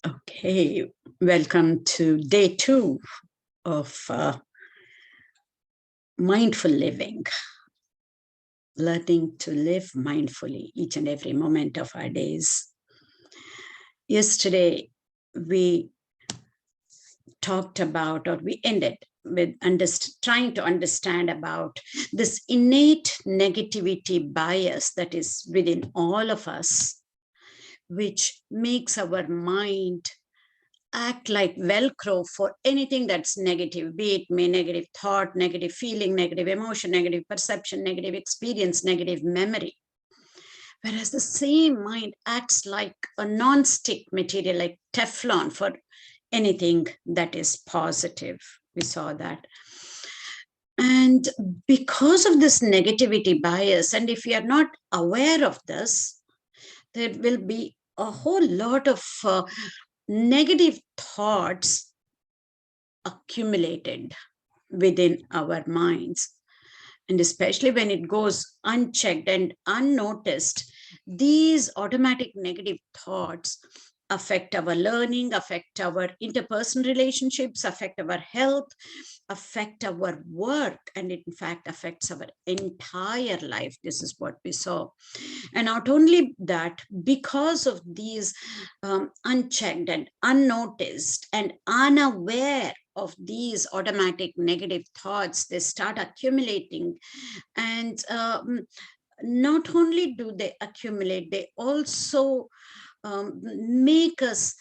Okay, welcome to day 2 of mindful living, learning to live mindfully each and every moment of our days. Yesterday, we talked about, or we ended with trying to understand about this innate negativity bias that is within all of us, which makes our mind act like Velcro for anything that's negative, be it negative thought, negative feeling, negative emotion, negative perception, negative experience, negative memory. Whereas the same mind acts like a non-stick material, like Teflon for anything that is positive. We saw that. And because of this negativity bias, and if we are not aware of this, there will be a whole lot of negative thoughts accumulated within our minds. And especially when it goes unchecked and unnoticed, these automatic negative thoughts affect our learning, affect our interpersonal relationships, affect our health, affect our work, and it in fact affects our entire life. This is what we saw. And not only that, because of these unchecked and unnoticed and unaware of these automatic negative thoughts, they start accumulating. And not only do they accumulate, they also make us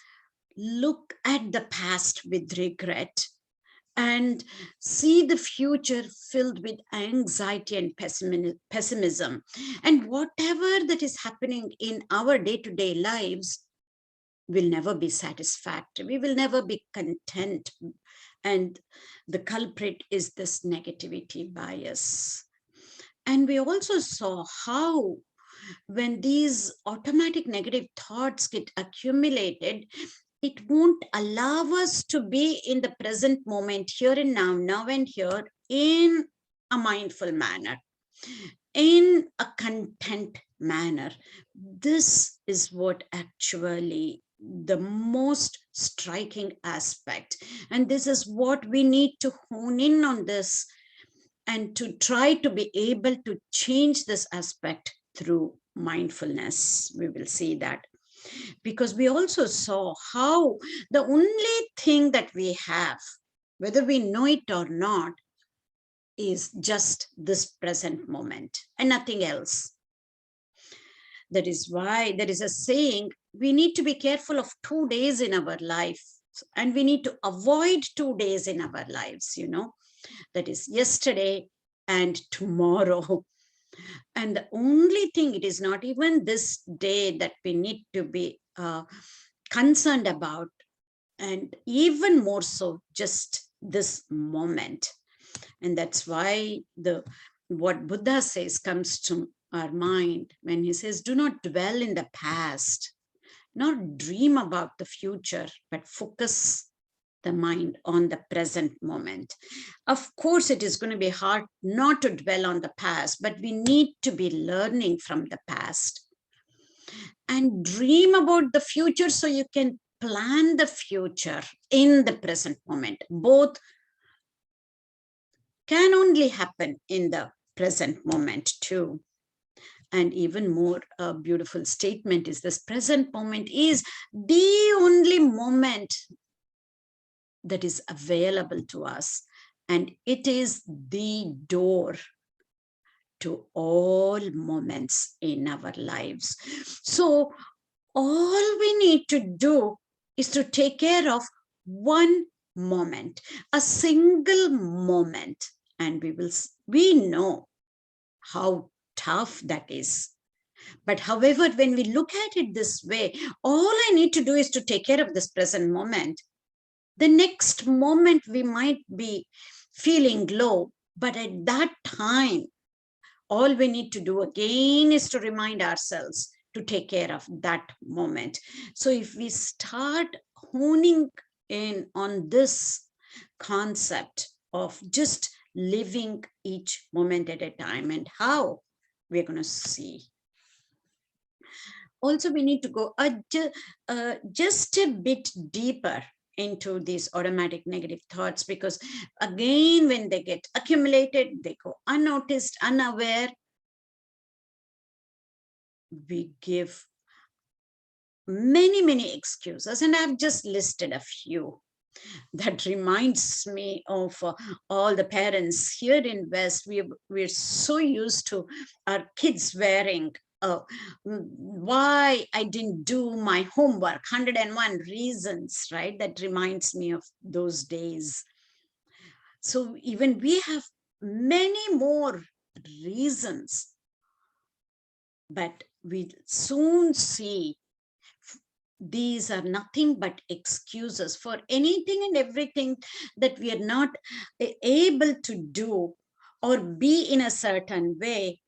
look at the past with regret and see the future filled with anxiety and pessimism. And whatever that is happening in our day-to-day lives will never be satisfactory. We will never be content. And the culprit is this negativity bias. And we also saw how when these automatic negative thoughts get accumulated, it won't allow us to be in the present moment, here and now, now and here, in a mindful manner, in a content manner. This is what actually the most striking aspect. And this is what we need to hone in on this and to try to be able to change this aspect through mindfulness. We will see that. Because we also saw how the only thing that we have, whether we know it or not, is just this present moment and nothing else. That is why there is a saying, we need to be careful of 2 days in our life, and we need to avoid 2 days in our lives, that is yesterday and tomorrow. And the only thing, it is not even this day that we need to be concerned about, and even more so just this moment. And that's why what Buddha says comes to our mind when he says, do not dwell in the past, not dream about the future, but focus the mind on the present moment. Of course, it is going to be hard not to dwell on the past, but we need to be learning from the past and dream about the future so you can plan the future in the present moment. Both can only happen in the present moment too. And even more beautiful statement is this: present moment is the only moment that is available to us, and it is the door to all moments in our lives. So all we need to do is to take care of one moment, a single moment, and we know how tough that is. But however, when we look at it this way, all I need to do is to take care of this present moment. The next moment we might be feeling low, but at that time, all we need to do again is to remind ourselves to take care of that moment. So if we start honing in on this concept of just living each moment at a time, and how we're going to see. Also, we need to go just a bit deeper into these automatic negative thoughts, because again, when they get accumulated, they go unnoticed, unaware. We give many excuses, and I've just listed a few. That reminds me of all the parents here in West. We're so used to our kids wearing why I didn't do my homework, 101 reasons, right? That reminds me of those days. So even we have many more reasons, but we soon see these are nothing but excuses for anything and everything that we are not able to do or be in a certain way.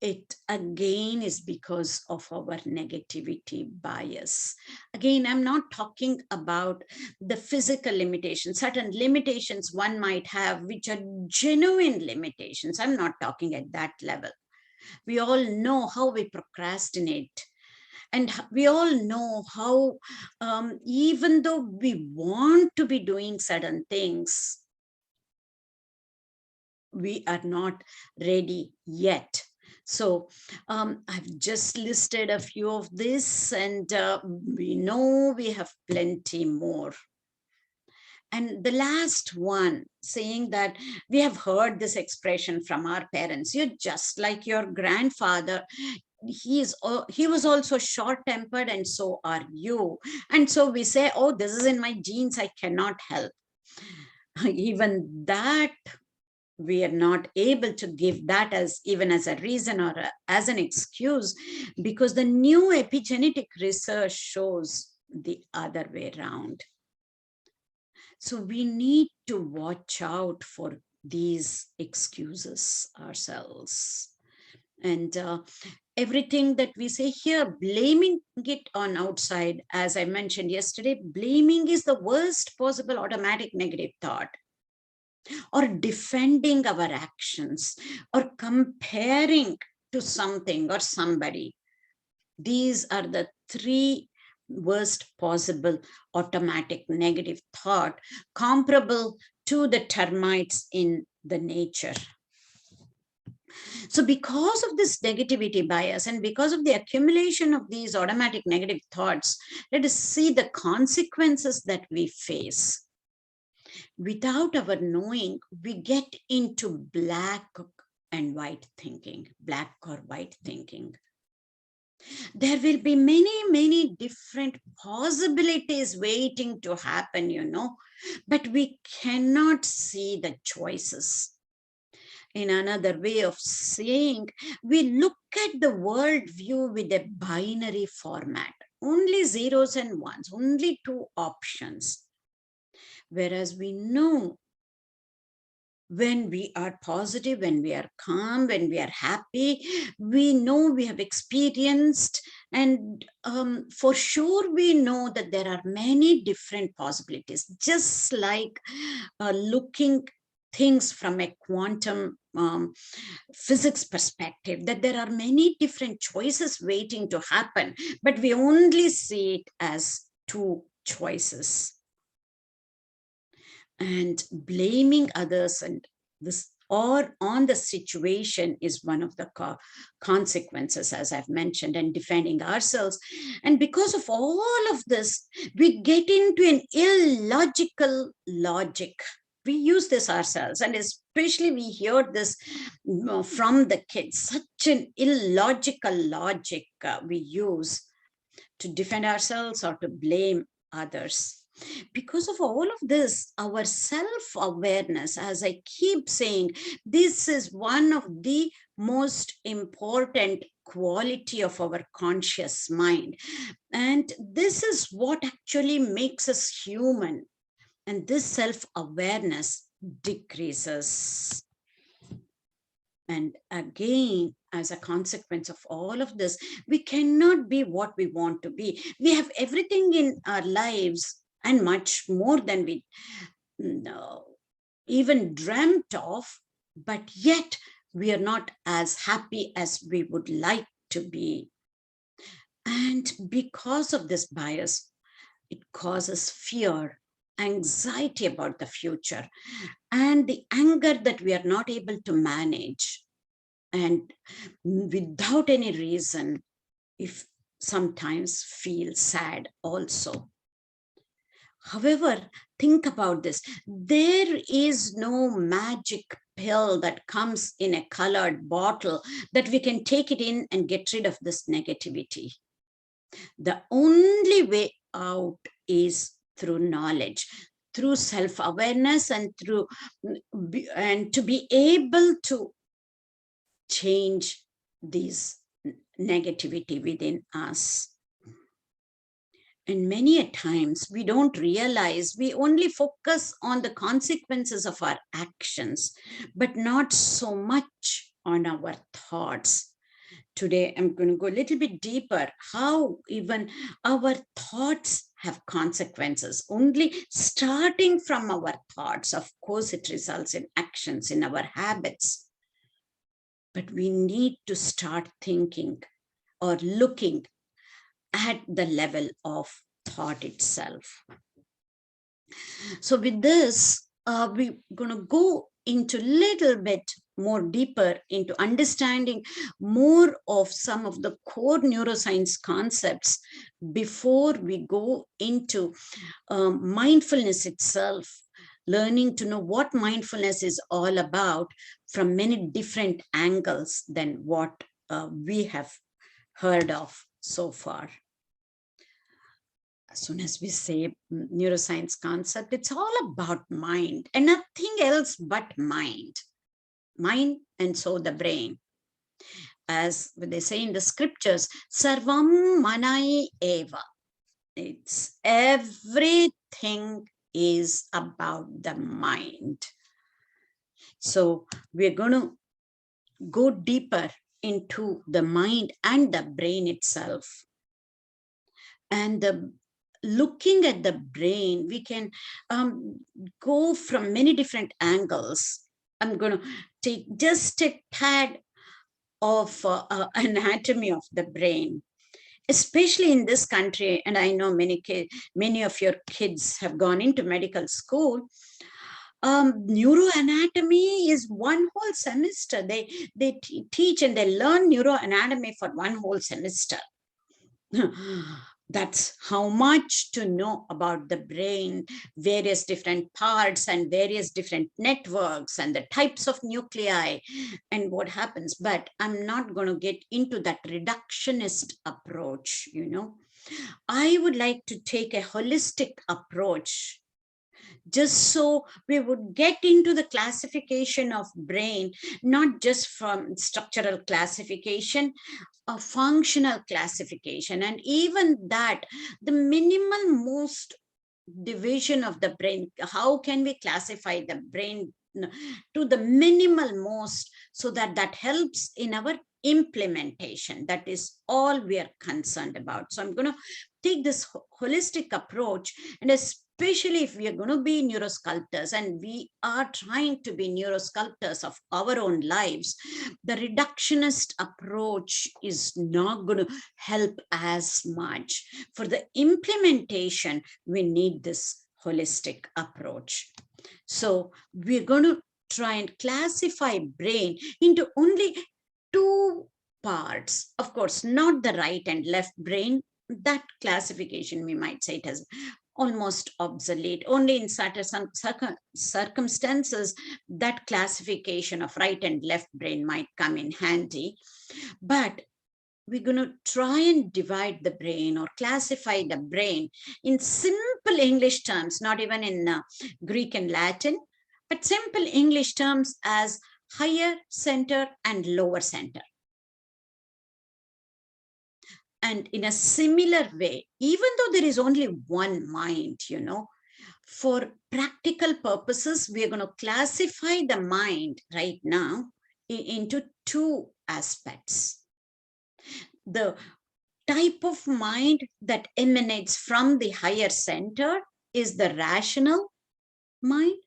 It again is because of our negativity bias. Again, I'm not talking about the physical limitations, certain limitations one might have, which are genuine limitations. I'm not talking at that level. We all know how we procrastinate. And we all know how, even though we want to be doing certain things, we are not ready yet. So I've just listed a few of this, and we know we have plenty more. And the last one, saying that we have heard this expression from our parents, you're just like your grandfather. He was also short-tempered, and so are you. And so we say, oh, this is in my genes, I cannot help. Even that, we are not able to give that as even as a reason or as an excuse, because the new epigenetic research shows the other way around. So we need to watch out for these excuses ourselves. And everything that we say here, blaming it on outside, as I mentioned yesterday, blaming is the worst possible automatic negative thought. Or defending our actions, or comparing to something or somebody. These are the three worst possible automatic negative thought, comparable to the termites in the nature. So because of this negativity bias and because of the accumulation of these automatic negative thoughts, let us see the consequences that we face. Without our knowing, we get into black and white thinking, black or white thinking. There will be many different possibilities waiting to happen, but we cannot see the choices. In another way of saying, we look at the world view with a binary format, only zeros and ones, only two options. Whereas we know when we are positive, when we are calm, when we are happy, we know we have experienced, and for sure we know that there are many different possibilities, just like looking things from a quantum physics perspective, that there are many different choices waiting to happen, but we only see it as two choices. And blaming others and this or on the situation is one of the consequences, as I've mentioned, and defending ourselves. And because of all of this, we get into an illogical logic. We use this ourselves, and especially we hear this from the kids, such an illogical logic we use to defend ourselves or to blame others. Because of all of this, our self-awareness, as I keep saying, this is one of the most important quality of our conscious mind. And this is what actually makes us human. And this self-awareness decreases. And again, as a consequence of all of this, we cannot be what we want to be. We have everything in our lives and much more than we even dreamt of, but yet we are not as happy as we would like to be. And because of this bias, it causes fear, anxiety about the future, and the anger that we are not able to manage. And without any reason, if sometimes feel sad also. However, think about this. There is no magic pill that comes in a colored bottle that we can take it in and get rid of this negativity. The only way out is through knowledge, through self-awareness, and to be able to change this negativity within us. And many a times we don't realize, we only focus on the consequences of our actions, but not so much on our thoughts. Today, I'm going to go a little bit deeper, how even our thoughts have consequences. Only starting from our thoughts, of course, it results in actions, in our habits. But we need to start thinking or looking at the level of thought itself. So with this, we're going to go into a little bit more deeper into understanding more of some of the core neuroscience concepts before we go into mindfulness itself, learning to know what mindfulness is all about from many different angles than what we have heard of so far. As soon as we say neuroscience concept, it's all about mind and nothing else but mind. Mind and so the brain. As they say in the scriptures, sarvam manai eva. It's everything is about the mind. So we're going to go deeper into the mind and the brain itself. And looking at the brain, we can go from many different angles. I'm going to take just a tad of anatomy of the brain, especially in this country. And I know many of your kids have gone into medical school. Neuro Anatomy is one whole semester. They teach and they learn neuro anatomy for one whole semester. That's how much to know about the brain, various different parts and various different networks and the types of nuclei and what happens. But I'm not going to get into that reductionist approach. I would like to take a holistic approach, just so we would get into the classification of brain, not just from structural classification, a functional classification, and even that, the minimal most division of the brain. How can we classify the brain to the minimal most, so that helps in our implementation? That is all we are concerned about. So I'm going to take this holistic approach, and especially if we are going to be neurosculptors and we are trying to be neurosculptors of our own lives, the reductionist approach is not going to help as much. For the implementation, we need this holistic approach. So we're going to try and classify brain into only two parts. Of course, not the right and left brain. That classification, we might say, it has almost obsolete. Only in certain circumstances that classification of right and left brain might come in handy. But we're going to try and divide the brain or classify the brain in simple English terms, not even in Greek and Latin, but simple English terms as higher center and lower center. And in a similar way, even though there is only one mind, for practical purposes, we are going to classify the mind right now into two aspects. The type of mind that emanates from the higher center is the rational mind,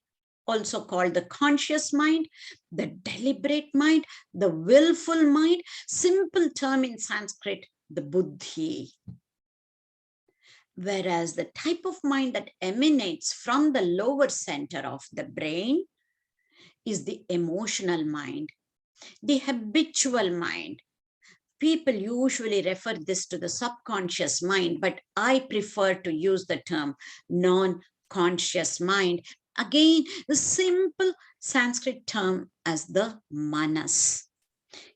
also called the conscious mind, the deliberate mind, the willful mind, simple term in Sanskrit, the buddhi. Whereas the type of mind that emanates from the lower center of the brain is the emotional mind, the habitual mind. People usually refer this to the subconscious mind, but I prefer to use the term non-conscious mind. Again, the simple Sanskrit term as the manas.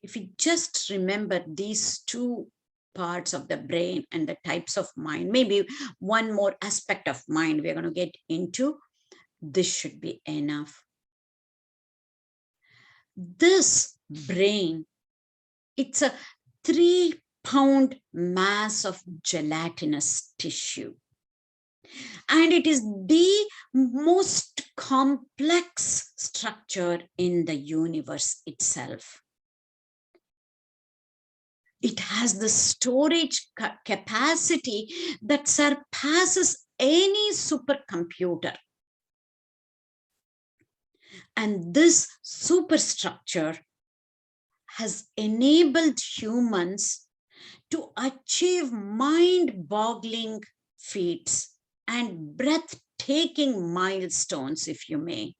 If you just remember these two parts of the brain and the types of mind, maybe one more aspect of mind we're going to get into, this should be enough. This brain, it's a 3-pound mass of gelatinous tissue. And it is the most complex structure in the universe itself. It has the storage capacity that surpasses any supercomputer. And this superstructure has enabled humans to achieve mind-boggling feats and breathtaking milestones, if you may.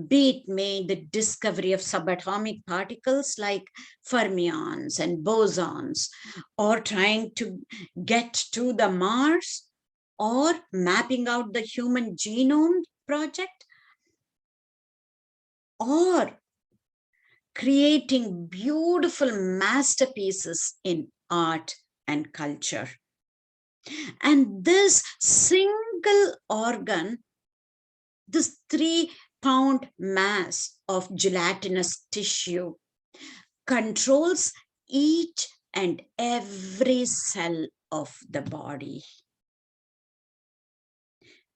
Be it may the discovery of subatomic particles like fermions and bosons, or trying to get to the Mars, or mapping out the human genome project, or creating beautiful masterpieces in art and culture. And this single organ, this 3-pound mass of gelatinous tissue, controls each and every cell of the body.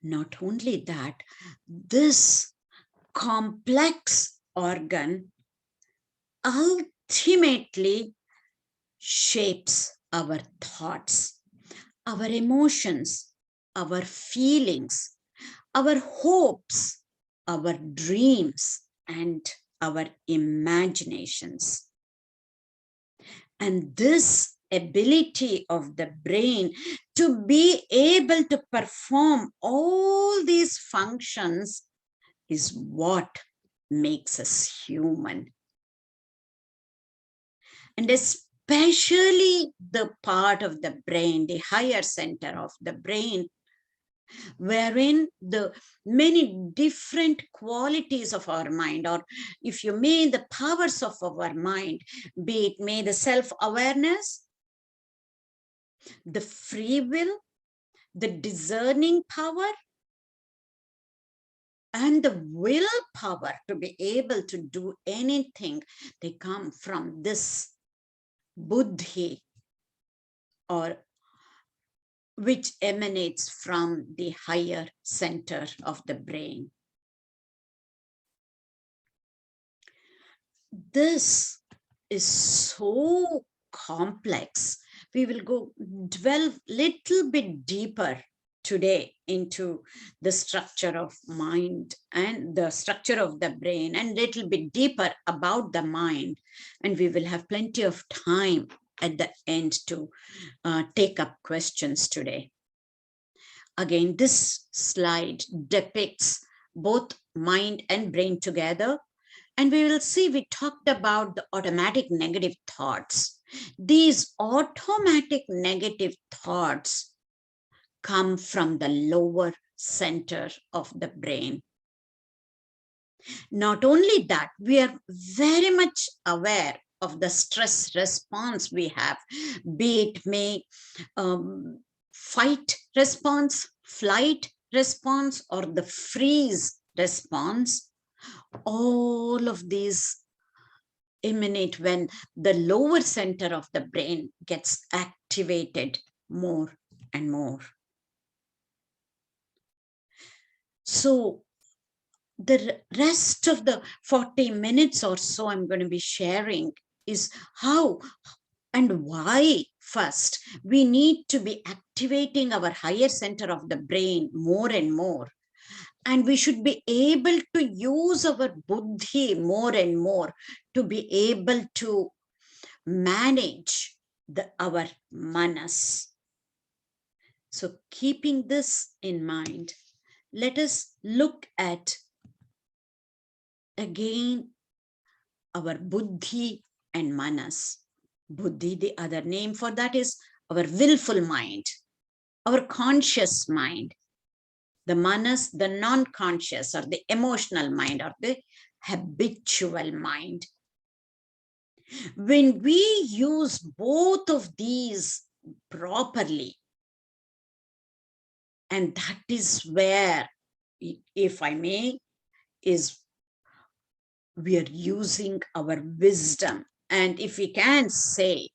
Not only that, this complex organ ultimately shapes our thoughts, our emotions, our feelings, our hopes, our dreams, and our imaginations. And this ability of the brain to be able to perform all these functions is what makes us human. And especially the part of the brain, the higher center of the brain, wherein the many different qualities of our mind, or if you may, the powers of our mind, be it may the self-awareness, the free will, the discerning power, and the willpower to be able to do anything, they come from this buddhi, or which emanates from the higher center of the brain. This is so complex. We will delve little bit deeper today into the structure of mind and the structure of the brain, and little bit deeper about the mind. And we will have plenty of time at the end to take up questions today. Again, this slide depicts both mind and brain together. And we will see, we talked about the automatic negative thoughts. These automatic negative thoughts come from the lower center of the brain. Not only that, we are very much aware of the stress response we have, be it may fight response, flight response, or the freeze response. All of these emanate when the lower center of the brain gets activated more and more. So the rest of the 40 minutes or so I'm going to be sharing is how and why first we need to be activating our higher center of the brain more and more. And we should be able to use our buddhi more and more to be able to manage our manas. So keeping this in mind, let us look at again our buddhi and manas. Buddhi, the other name for that is our willful mind, our conscious mind. The manas, the non-conscious or the emotional mind or the habitual mind. When we use both of these properly, and that is where, if I may, is we are using our wisdom. And if we can say,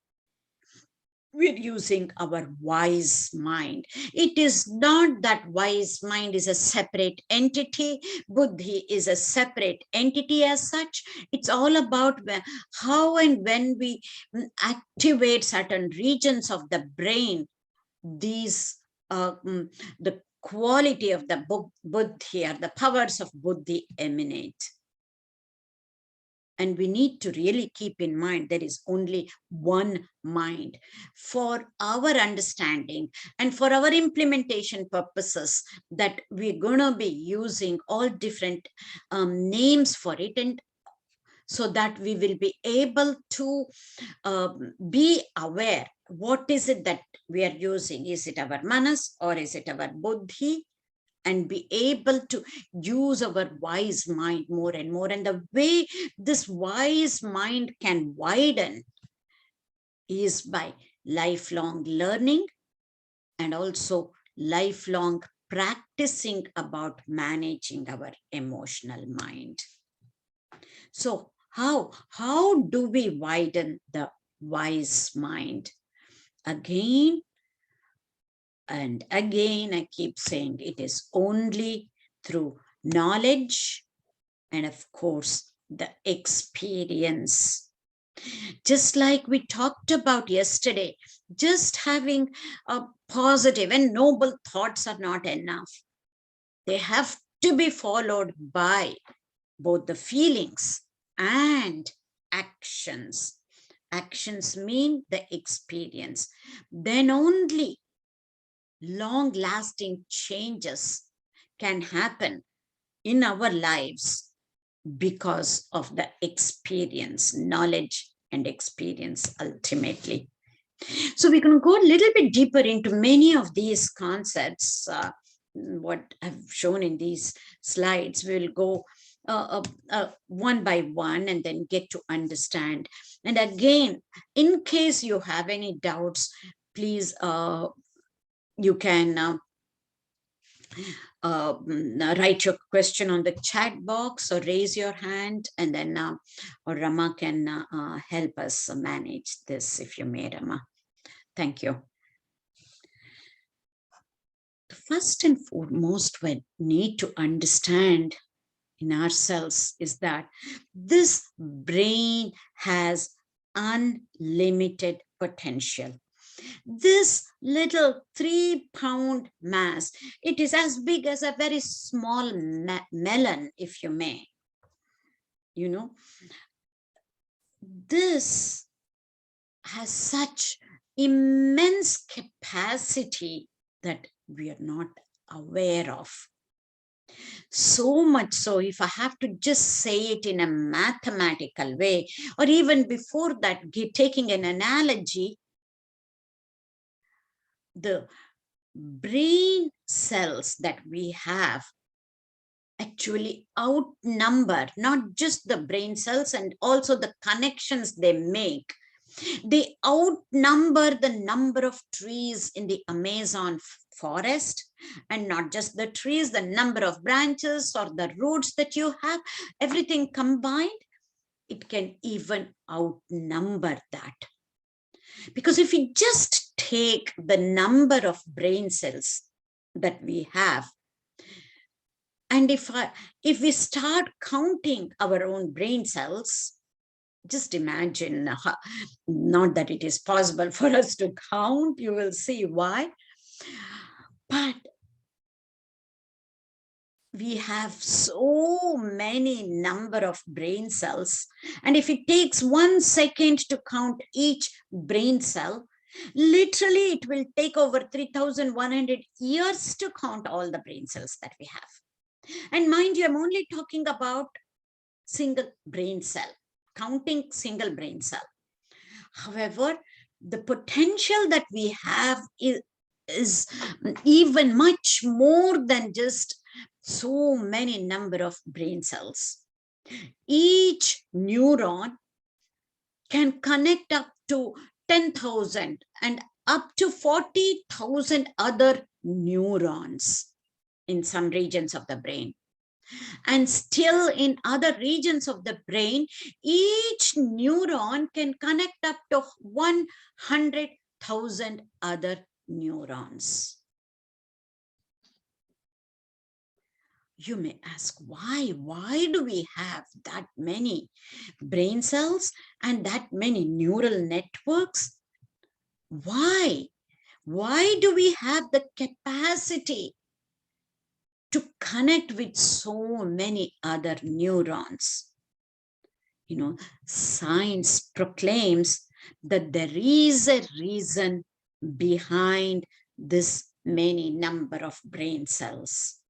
we're using our wise mind. It is not that wise mind is a separate entity. Buddhi is a separate entity as such. It's all about how and when we activate certain regions of the brain, these the quality of the buddhi or the powers of buddhi emanate. And we need to really keep in mind there is only one mind. For our understanding and for our implementation purposes, that we're going to be using all different names for it, and so that we will be able to be aware what is it that we are using. Is it our manas or is it our buddhi? And be able to use our wise mind more and more. And the way this wise mind can widen is by lifelong learning and also lifelong practicing about managing our emotional mind. So how do we widen the wise mind? Again and again, I keep saying it is only through knowledge and, of course, the experience. Just like we talked about yesterday, just having a positive and noble thoughts are not enough. They have to be followed by both the feelings and actions. Actions mean the experience. Then only long-lasting changes can happen in our lives because of the experience, knowledge and experience ultimately. So we can go a little bit deeper into many of these concepts, what I've shown in these slides. We'll go one by one and then get to understand. And again, in case you have any doubts, please you can write your question on the chat box or raise your hand, and then or Ramaa can help us manage this, if you may, Ramaa. Thank you. First and foremost, we need to understand in ourselves is that this brain has unlimited potential. This little 3-pound mass, it is as big as a very small melon, if you may. You know, this has such immense capacity that we are not aware of. So much so, if I have to just say it in a mathematical way, or even before that, taking an analogy, the brain cells that we have actually outnumber not just the brain cells and also the connections they make. They outnumber the number of trees in the Amazon forest, and not just the trees, the number of branches or the roots that you have, everything combined, it can even outnumber that. Because if we just take the number of brain cells that we have, and if we start counting our own brain cells, just imagine, not that it is possible for us to count, you will see why. But we have so many number of brain cells, and if it takes 1 second to count each brain cell, literally it will take over 3,100 years to count all the brain cells that we have. And mind you, I'm only talking about single brain cell, counting single brain cell. However, the potential that we have is even much more than just so many number of brain cells. Each neuron can connect up to 10,000 and up to 40,000 other neurons in some regions of the brain. And still in other regions of the brain, each neuron can connect up to 100,000 other neurons. You may ask, why? Why do we have that many brain cells and that many neural networks? Why? Why do we have the capacity to connect with so many other neurons? You know, science proclaims that there is a reason behind this many number of brain cells.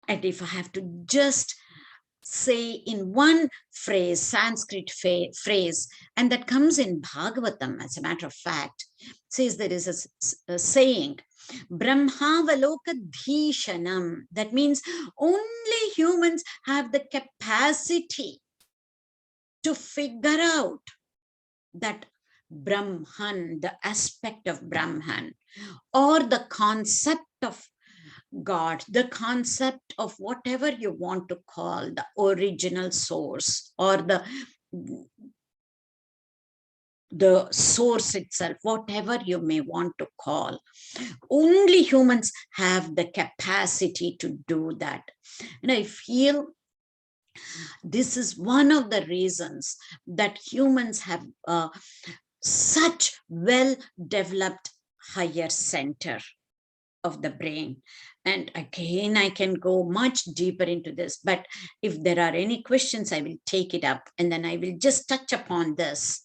And if I have to just say in one phrase, Sanskrit phrase, and that comes in Bhagavatam, as a matter of fact, says there is a saying, Brahmavalokadhishanam. That means only humans have the capacity to figure out that Brahman, the aspect of Brahman, or the concept of God, the concept of whatever you want to call the original source, or the source itself, whatever you may want to call. Only humans have the capacity to do that. And I feel this is one of the reasons that humans have such well-developed higher center of the brain. And again, I can go much deeper into this, but if there are any questions, I will take it up, and then I will just touch upon this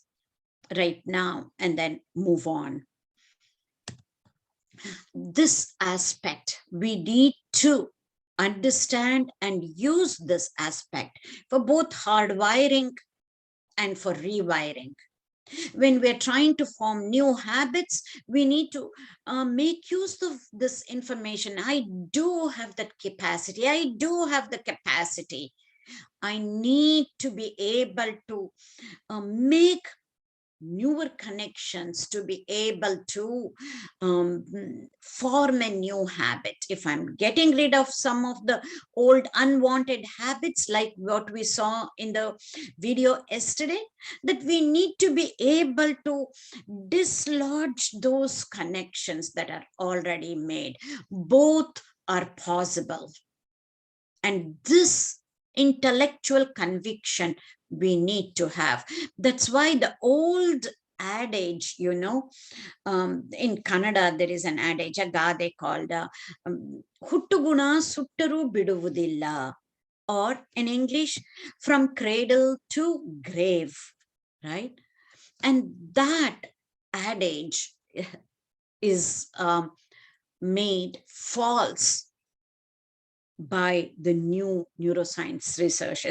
right now and then move on. This aspect, we need to understand and use this aspect for both hardwiring and for rewiring. When we're trying to form new habits, we need to make use of this information. I do have that capacity. I do have the capacity. I need to be able to make newer connections, to be able to form a new habit. If I'm getting rid of some of the old unwanted habits, like what we saw in the video yesterday, that we need to be able to dislodge those connections that are already made. Both are possible. And this intellectual conviction we need to have. That's why the old adage, you know, in Kannada, there is an adage, a gade called Huttuguna Suttaru Biduvudilla, or in English, from cradle to grave, right? And that adage is made false by the new neuroscience research,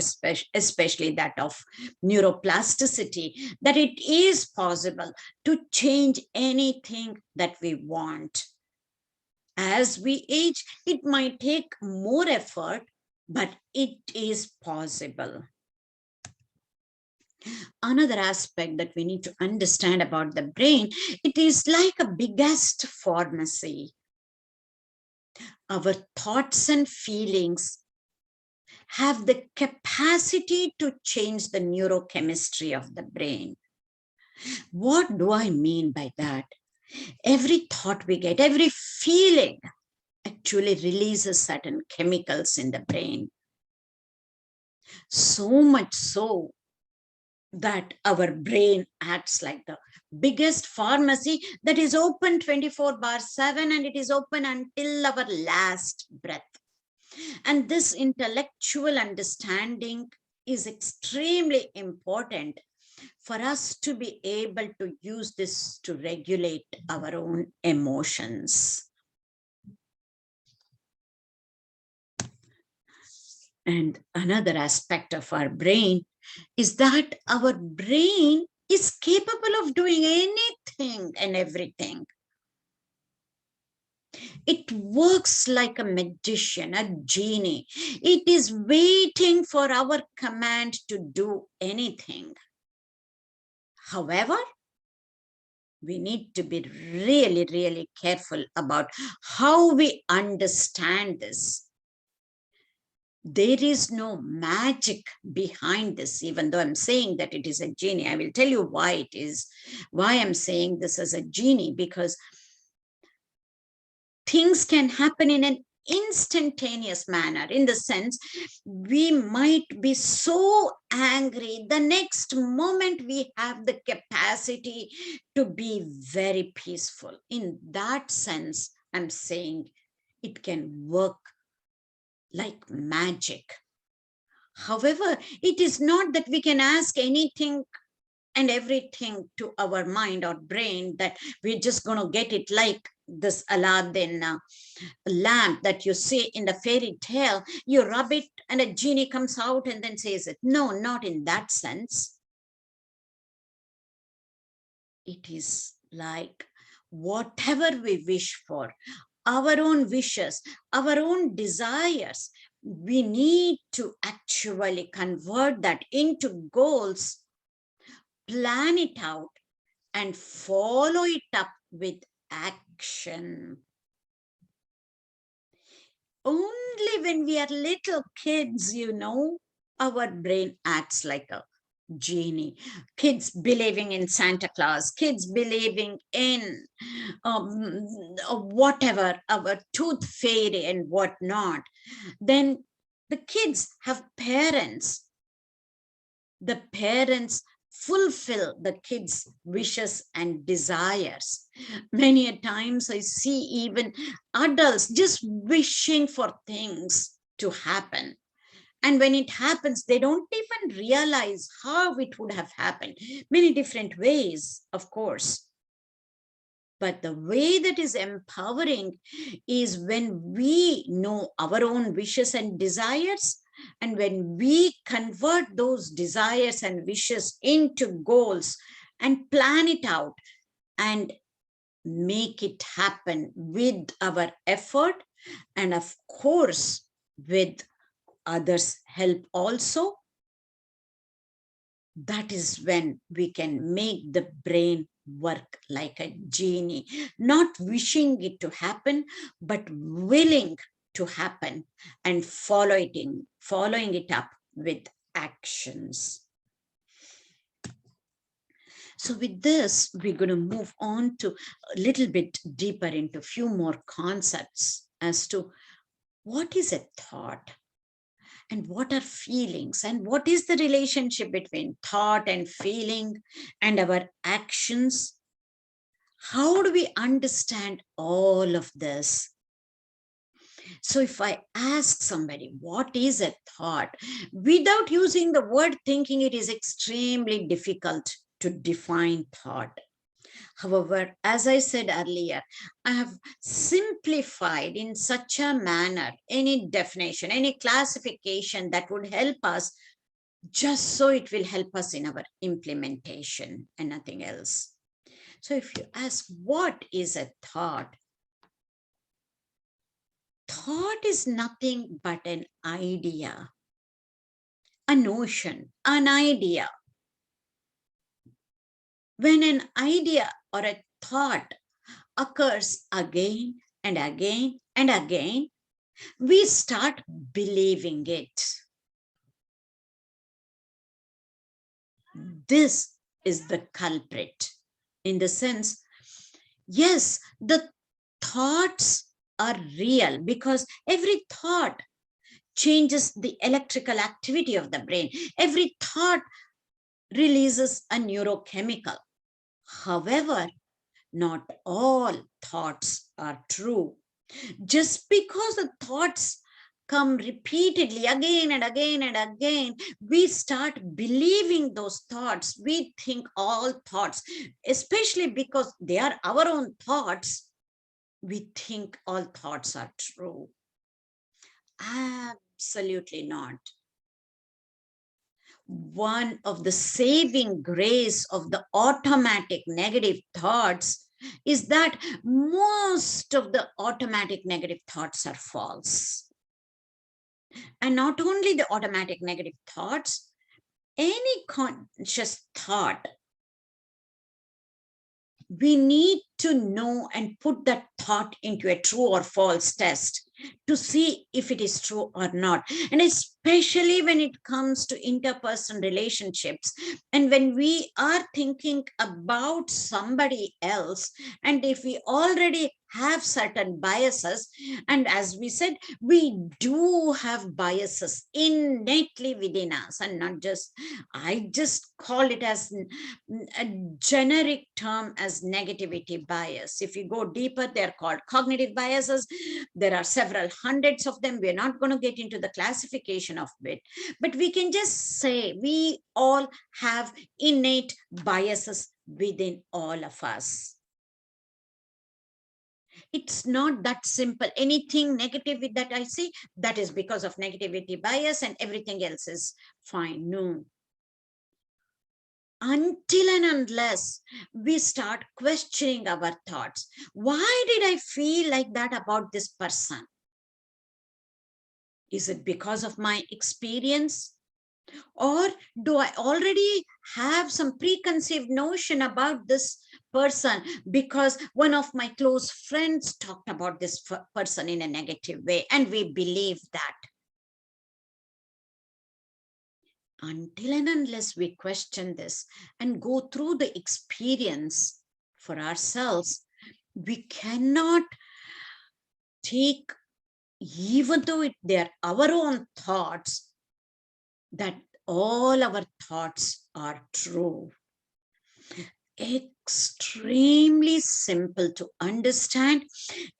especially that of neuroplasticity, that it is possible to change anything that we want. As we age, it might take more effort, but it is possible. Another aspect that we need to understand about the brain, it is like a biggest pharmacy. Our thoughts and feelings have the capacity to change the neurochemistry of the brain. What do I mean by that? Every thought we get, every feeling actually releases certain chemicals in the brain. So much so that our brain acts like the biggest pharmacy that is open 24/7, and it is open until our last breath. And this intellectual understanding is extremely important for us to be able to use this to regulate our own emotions. And another aspect of our brain is that our brain is capable of doing anything and everything. It works like a magician, a genie. It is waiting for our command to do anything. However, we need to be really, really careful about how we understand this. There is no magic behind this, even though I'm saying that it is a genie. I will tell you why it is, why I'm saying this as a genie, because things can happen in an instantaneous manner, in the sense we might be so angry, the next moment we have the capacity to be very peaceful. In that sense, I'm saying it can work like magic. However, it is not that we can ask anything and everything to our mind or brain, that we're just going to get it like this Aladdin lamp that you see in the fairy tale. You rub it and a genie comes out and then says it. No, not in that sense. It is like whatever we wish for, our own wishes, our own desires, we need to actually convert that into goals, plan it out, and follow it up with action. Only when we are little kids, our brain acts like a genie. Kids believing in Santa Claus, kids believing in whatever, our tooth fairy and whatnot. Then the kids have parents. The parents fulfill the kids' wishes and desires. Many a times I see even adults just wishing for things to happen. And when it happens, they don't even realize how it would have happened. Many different ways, of course. But the way that is empowering is when we know our own wishes and desires, and when we convert those desires and wishes into goals and plan it out and make it happen with our effort, and of course with others' help also, that is when we can make the brain work like a genie, not wishing it to happen, but willing to happen and following it up with actions. So with this, we're going to move on to a little bit deeper into a few more concepts as to what is a thought, and what are feelings, and what is the relationship between thought and feeling and our actions. How do we understand all of this? So if I ask somebody, what is a thought? Without using the word thinking, it is extremely difficult to define thought. However, as I said earlier, I have simplified in such a manner any definition, any classification that would help us, just so it will help us in our implementation and nothing else. So if you ask, what is a thought? Thought is nothing but an idea, a notion, an idea. When an idea or a thought occurs again and again and again, we start believing it. This is the culprit, in the sense, yes, the thoughts are real because every thought changes the electrical activity of the brain. Every thought releases a neurochemical. However, not all thoughts are true. Just because the thoughts come repeatedly again and again and again, we start believing those thoughts. We think all thoughts, especially because they are our own thoughts, we think all thoughts are true. Absolutely not. One of the saving grace of the automatic negative thoughts is that most of the automatic negative thoughts are false. And not only the automatic negative thoughts, any conscious thought, we need to know and put that thought into a true or false test to see if it is true or not. And especially when it comes to interpersonal relationships, and when we are thinking about somebody else, and if we already have certain biases, and as we said, we do have biases innately within us, and not just, I just call it as a generic term as negativity bias. If you go deeper, they're called cognitive biases. There are several hundreds of them. We're not going to get into the classification of it, but we can just say we all have innate biases within all of us. It's not that simple. Anything negative that I see, that is because of negativity bias, and everything else is fine. No. Until and unless we start questioning our thoughts. Why did I feel like that about this person? Is it because of my experience? Or do I already have some preconceived notion about this person because one of my close friends talked about this person in a negative way, and we believe that? Until and unless we question this and go through the experience for ourselves, we cannot take, even though they are our own thoughts, that all our thoughts are true. Extremely simple to understand,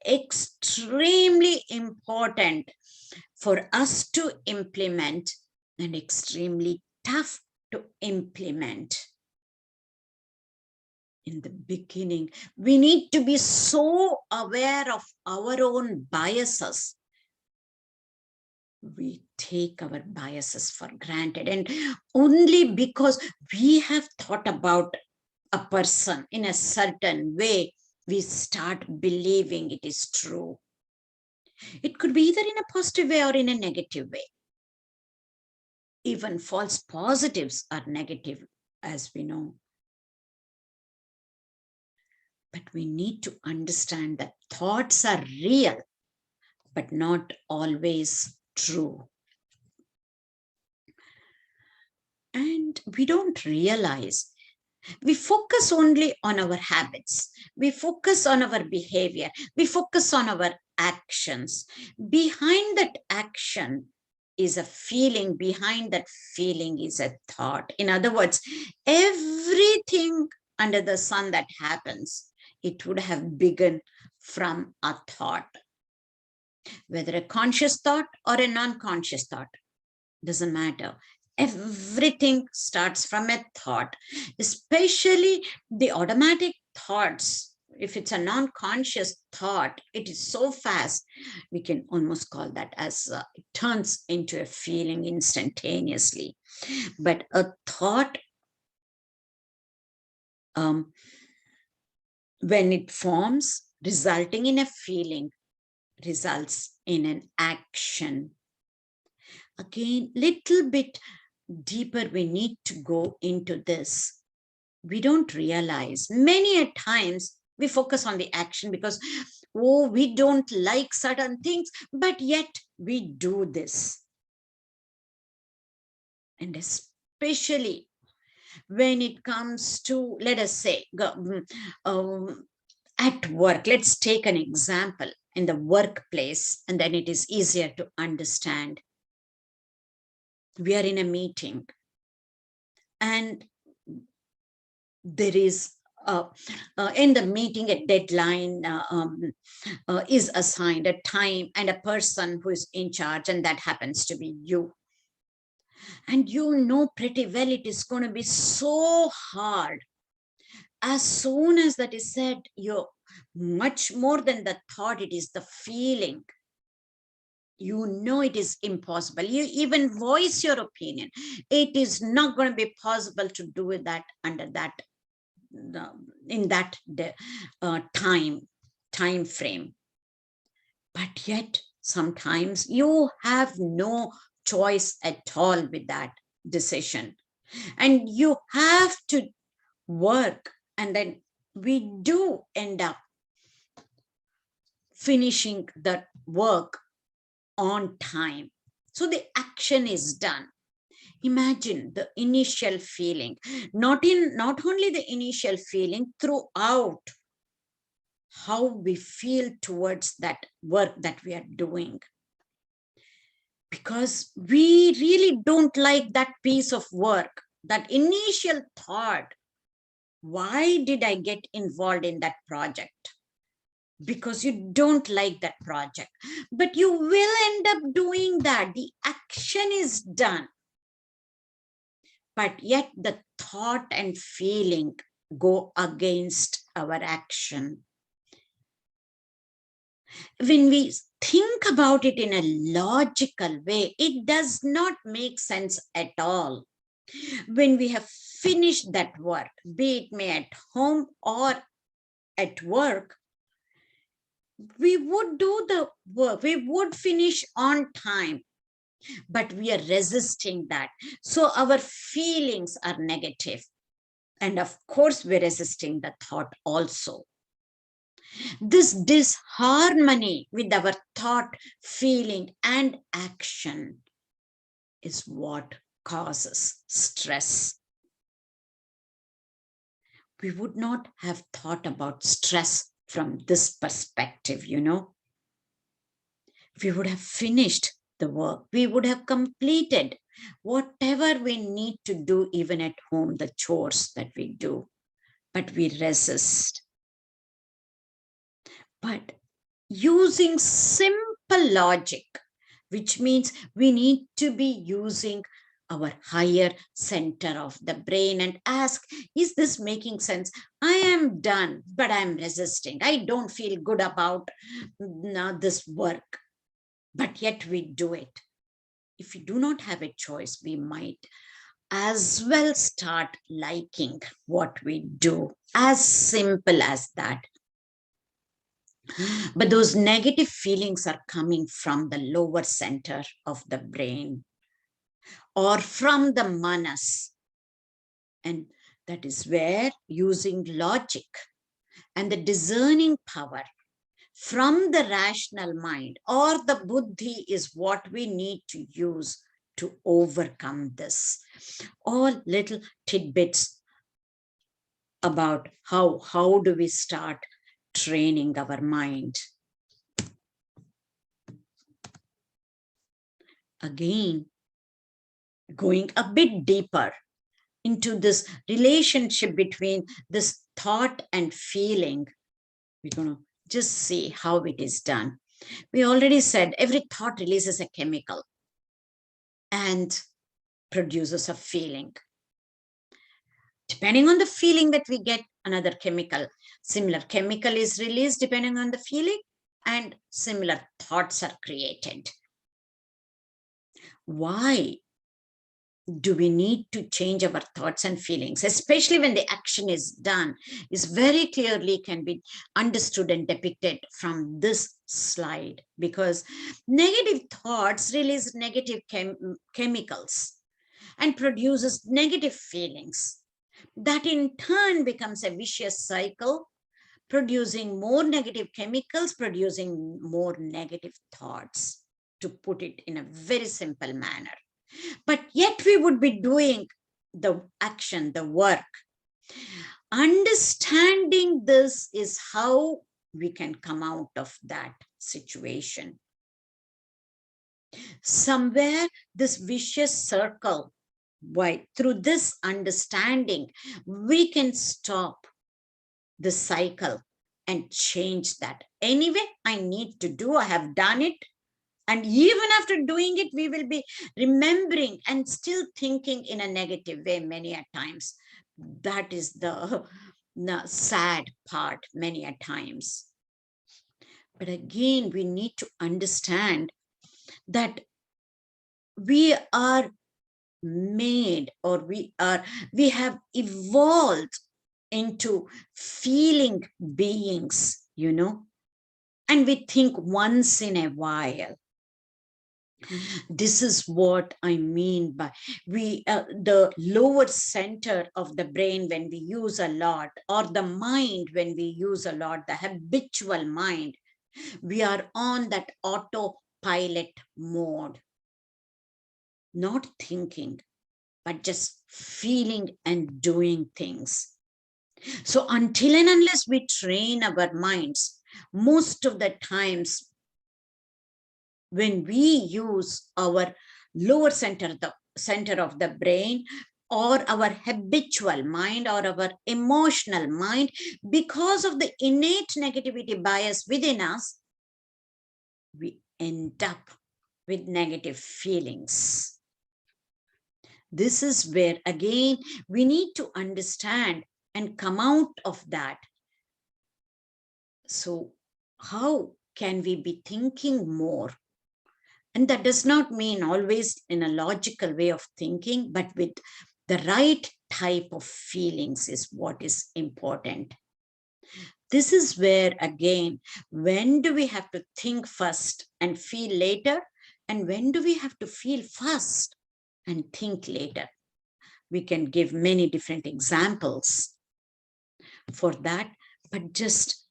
extremely important for us to implement, and extremely tough to implement. In the beginning, we need to be so aware of our own biases. We take our biases for granted, and only because we have thought about a person in a certain way, we start believing it is true. It could be either in a positive way or in a negative way. Even false positives are negative, as we know. But we need to understand that thoughts are real, but not always true. And we don't realize. We focus only on our habits. We focus on our behavior. We focus on our actions. Behind that action is a feeling. Behind that feeling is a thought. In other words, everything under the sun that happens, it would have begun from a thought. Whether a conscious thought or a non-conscious thought, doesn't matter. Everything starts from a thought, especially the automatic thoughts. If it's a non-conscious thought, it is so fast, we can almost call that as it turns into a feeling instantaneously. But a thought, when it forms, resulting in a feeling, results in an action. Again, little bit deeper we need to go into this. We don't realize many a times we focus on the action because, oh, we don't like certain things, but yet we do this. And especially when it comes to, let us say, at work, let's take an example in the workplace, and then it is easier to understand. We are in a meeting, and there is in the meeting a deadline is assigned, a time and a person who is in charge, and that happens to be you. And you know pretty well it is going to be so hard. As soon as that is said, you much more than the thought, it is the feeling. You know it is impossible. You even voice your opinion. It is not going to be possible to do that under that in that time frame. But yet sometimes you have no choice at all with that decision, and you have to work, and then we do end up finishing the work on time. So the action is done. Imagine the initial feeling, not only the initial feeling, throughout how we feel towards that work that we are doing. Because we really don't like that piece of work, that initial thought, why did I get involved in that project? Because you don't like that project, but you will end up doing that. The action is done, but yet the thought and feeling go against our action. When we think about it in a logical way, it does not make sense at all. When we have finished that work, be it may at home or at work, we would do the work, we would finish on time, but we are resisting that. So our feelings are negative. And of course, we're resisting the thought also. This disharmony with our thought, feeling, and action is what causes stress. We would not have thought about stress from this perspective, you know. We would have finished the work. We would have completed whatever we need to do, even at home, the chores that we do, but we resist. But using simple logic, which means we need to be using our higher center of the brain and ask, is this making sense? I am done, but I'm resisting. I don't feel good about this work, but yet we do it. If we do not have a choice, we might as well start liking what we do. As simple as that. But those negative feelings are coming from the lower center of the brain or from the manas. And that is where using logic and the discerning power from the rational mind or the buddhi is what we need to use to overcome this. All little tidbits about how do we start training our mind. Again, going a bit deeper into this relationship between this thought and feeling, we're going to just see how it is done. We already said every thought releases a chemical and produces a feeling. Depending on the feeling that we get, another chemical, similar chemical is released depending on the feeling, and similar thoughts are created. Why do we need to change our thoughts and feelings, especially when the action is done, is very clearly can be understood and depicted from this slide. Because negative thoughts release negative chemicals and produces negative feelings. That in turn becomes a vicious cycle, producing more negative chemicals, producing more negative thoughts, to put it in a very simple manner. But yet we would be doing the action, the work. Understanding this is how we can come out of that situation. Somewhere this vicious circle Why? Through this understanding, we can stop the cycle and change that. Anyway, I need to do, I have done it. And even after doing it, we will be remembering and still thinking in a negative way many a times. That is the sad part many a times. But again, we need to understand that we are made, or we have evolved into feeling beings, and we think once in a while. This is what I mean by the lower center of the brain when we use a lot, or the mind when we use a lot, the habitual mind, we are on that autopilot mode, not thinking, but just feeling and doing things. So until and unless we train our minds, most of the times when we use our lower center, the center of the brain, or our habitual mind, or our emotional mind, because of the innate negativity bias within us, we end up with negative feelings. This is where, again, we need to understand and come out of that. So how can we be thinking more? And that does not mean always in a logical way of thinking, but with the right type of feelings is what is important. This is where, again, when do we have to think first and feel later? And when do we have to feel first and think later? We can give many different examples for that, but just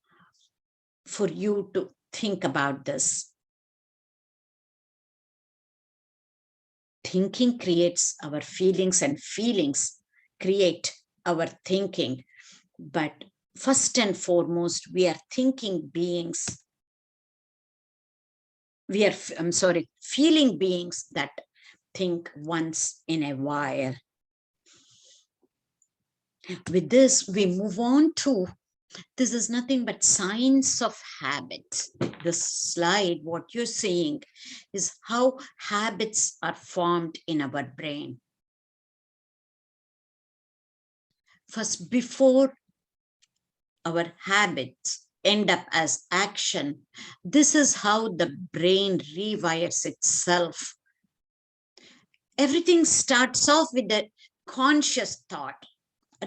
for you to think about this. Thinking creates our feelings, and feelings create our thinking. But first and foremost, we are thinking beings. We are, feeling beings that think once in a while. With this, we move on to, this is nothing but science of habits. This slide, what you're seeing is how habits are formed in our brain. First, before our habits end up as action, this is how the brain rewires itself. Everything starts off with a conscious thought.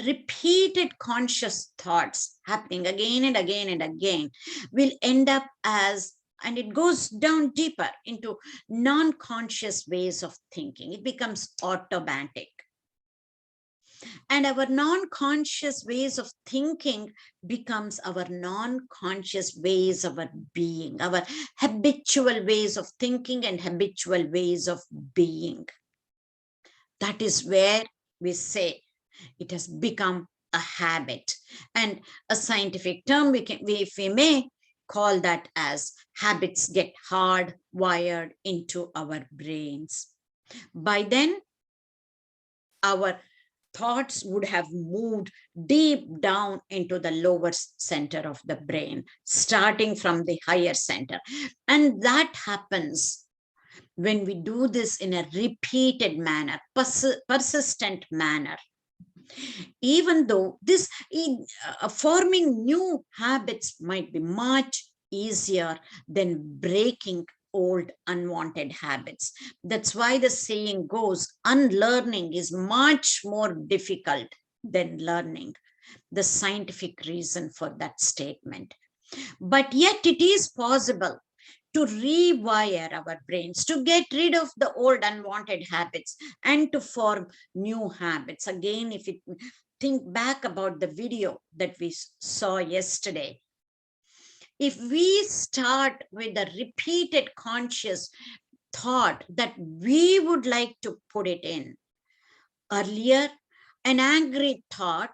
Repeated conscious thoughts happening again and again and again will end up as, and it goes down deeper into non-conscious ways of thinking. It becomes automatic. And our non-conscious ways of thinking becomes our non-conscious ways of our being, our habitual ways of thinking and habitual ways of being. That is where we say it has become a habit. And a scientific term, if we may call that as habits get hardwired into our brains. By then, our thoughts would have moved deep down into the lower center of the brain, starting from the higher center. And that happens when we do this in a repeated manner, persistent manner. Even though this forming new habits might be much easier than breaking old unwanted habits. That's why the saying goes, unlearning is much more difficult than learning. The scientific reason for that statement. But yet it is possible to rewire our brains, to get rid of the old unwanted habits and to form new habits. Again, if you think back about the video that we saw yesterday, if we start with a repeated conscious thought that we would like to put it in, earlier, an angry thought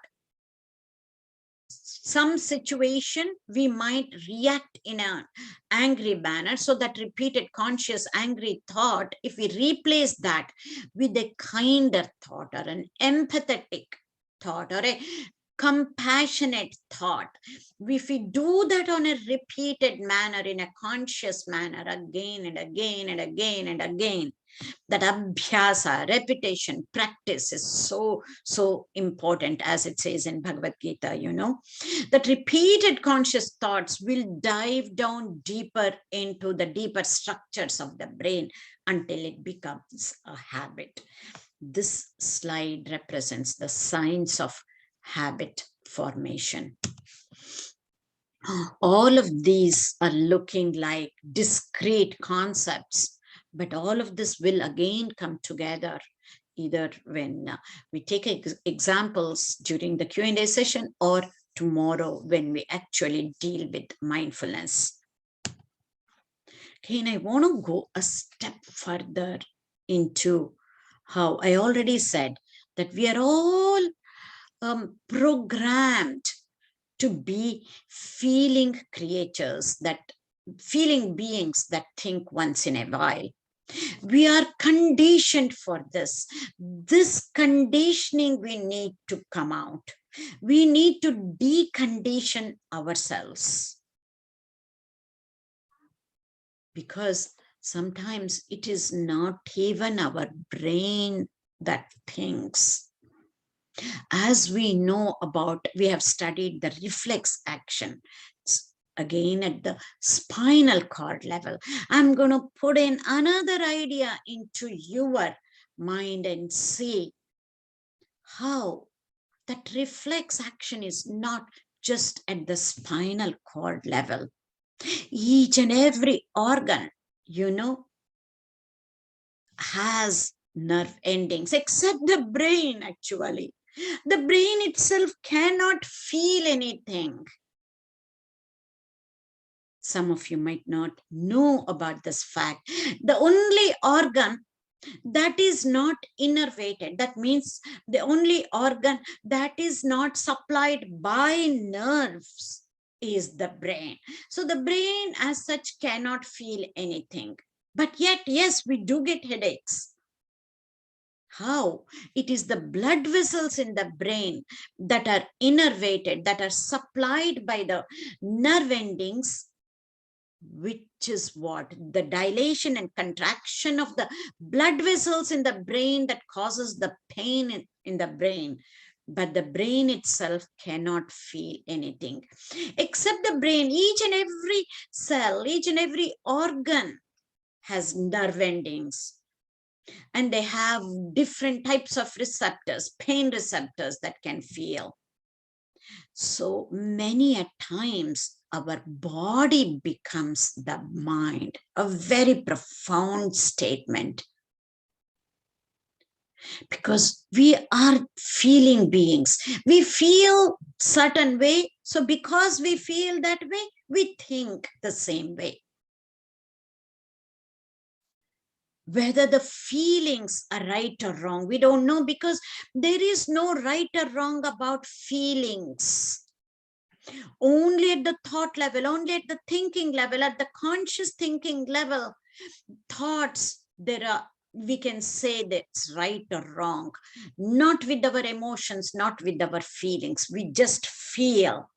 some situation, we might react in an angry manner. So that repeated conscious angry thought, if we replace that with a kinder thought or an empathetic thought or a compassionate thought, if we do that on a repeated manner, in a conscious manner, again and again and again and again, that abhyasa, repetition, practice is so important, as it says in Bhagavad Gita, that repeated conscious thoughts will dive down deeper into the deeper structures of the brain until it becomes a habit. This slide represents the science of habit formation. All of these are looking like discrete concepts, but all of this will again come together either when we take examples during the Q&A session or tomorrow when we actually deal with mindfulness. Okay, and I want to go a step further into how I already said that we are all programmed to be feeling creatures, that feeling beings that think once in a while. We are conditioned for this. This conditioning we need to come out. We need to decondition ourselves. Because sometimes it is not even our brain that thinks. As we know about, we have studied the reflex action, again at the spinal cord level. I'm going to put in another idea into your mind and see how that reflex action is not just at the spinal cord level. Each and every organ, has nerve endings, except the brain, actually. The brain itself cannot feel anything. Some of you might not know about this fact. The only organ that is not innervated, that means the only organ that is not supplied by nerves, is the brain. So the brain as such cannot feel anything. But yet, yes, we do get headaches. How? It is the blood vessels in the brain that are innervated, that are supplied by the nerve endings, which is what? The dilation and contraction of the blood vessels in the brain that causes the pain in the brain. But the brain itself cannot feel anything. Except the brain, each and every cell, each and every organ has nerve endings. And they have different types of receptors, pain receptors that can feel. So many a times our body becomes the mind, a very profound statement. Because we are feeling beings. We feel certain way. So because we feel that way, we think the same way. Whether the feelings are right or wrong, we don't know, because there is no right or wrong about feelings. Only at the thought level, only at the thinking level, at the conscious thinking level, thoughts, we can say that's right or wrong, not with our emotions, not with our feelings. We just feel.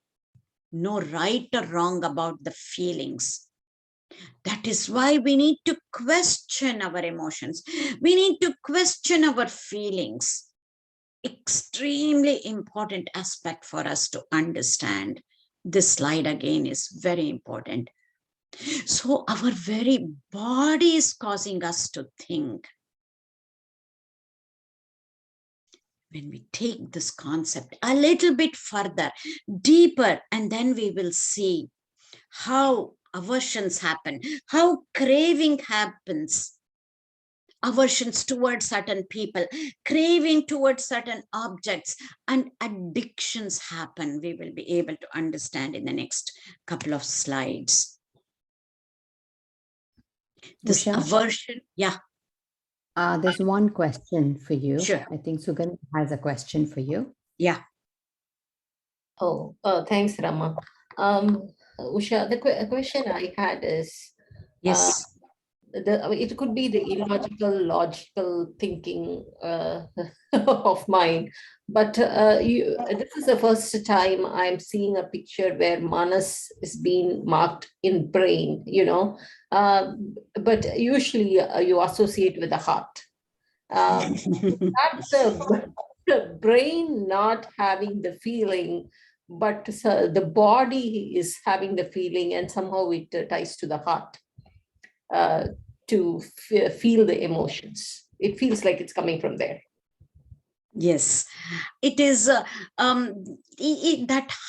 No right or wrong about the feelings. That is why we need to question our emotions. We need to question our feelings. Extremely important aspect for us to understand. This slide again is very important. So our very body is causing us to think. When we take this concept a little bit further, deeper, and then we will see how aversions happen, how craving happens, aversions towards certain people, craving towards certain objects, and addictions happen. We will be able to understand in the next couple of slides. This aversion, yeah. There's one question for you. Sure. I think Sugan has a question for you. Yeah. Oh, thanks, Rama. Usha, the question I had is, uh, Yes. it could be the illogical, logical thinking of mine, but this is the first time I'm seeing a picture where Manas is being marked in brain, uh, but usually you associate with the heart. That the brain not having the feeling, but the body is having the feeling, and somehow it ties to the heart uh, to feel the emotions. It feels like it's coming from there. Yes, it is that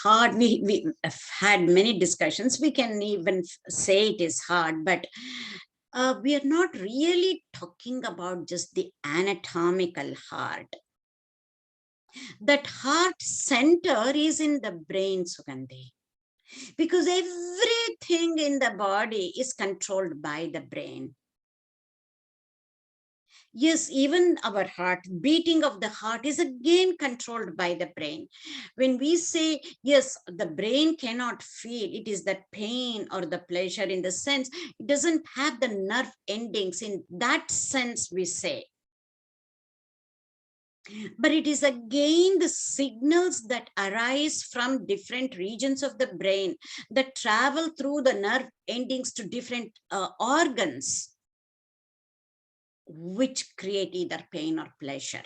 hard. We have had many discussions. We can even say it is hard, but we are not really talking about just the anatomical heart. That heart center is in the brain, Sugandhi, because everything in the body is controlled by the brain. Yes, even our heart, beating of the heart is again controlled by the brain. When we say, yes, the brain cannot feel, it is the pain or the pleasure in the sense, it doesn't have the nerve endings in that sense, we say. But it is again the signals that arise from different regions of the brain that travel through the nerve endings to different organs, which create either pain or pleasure.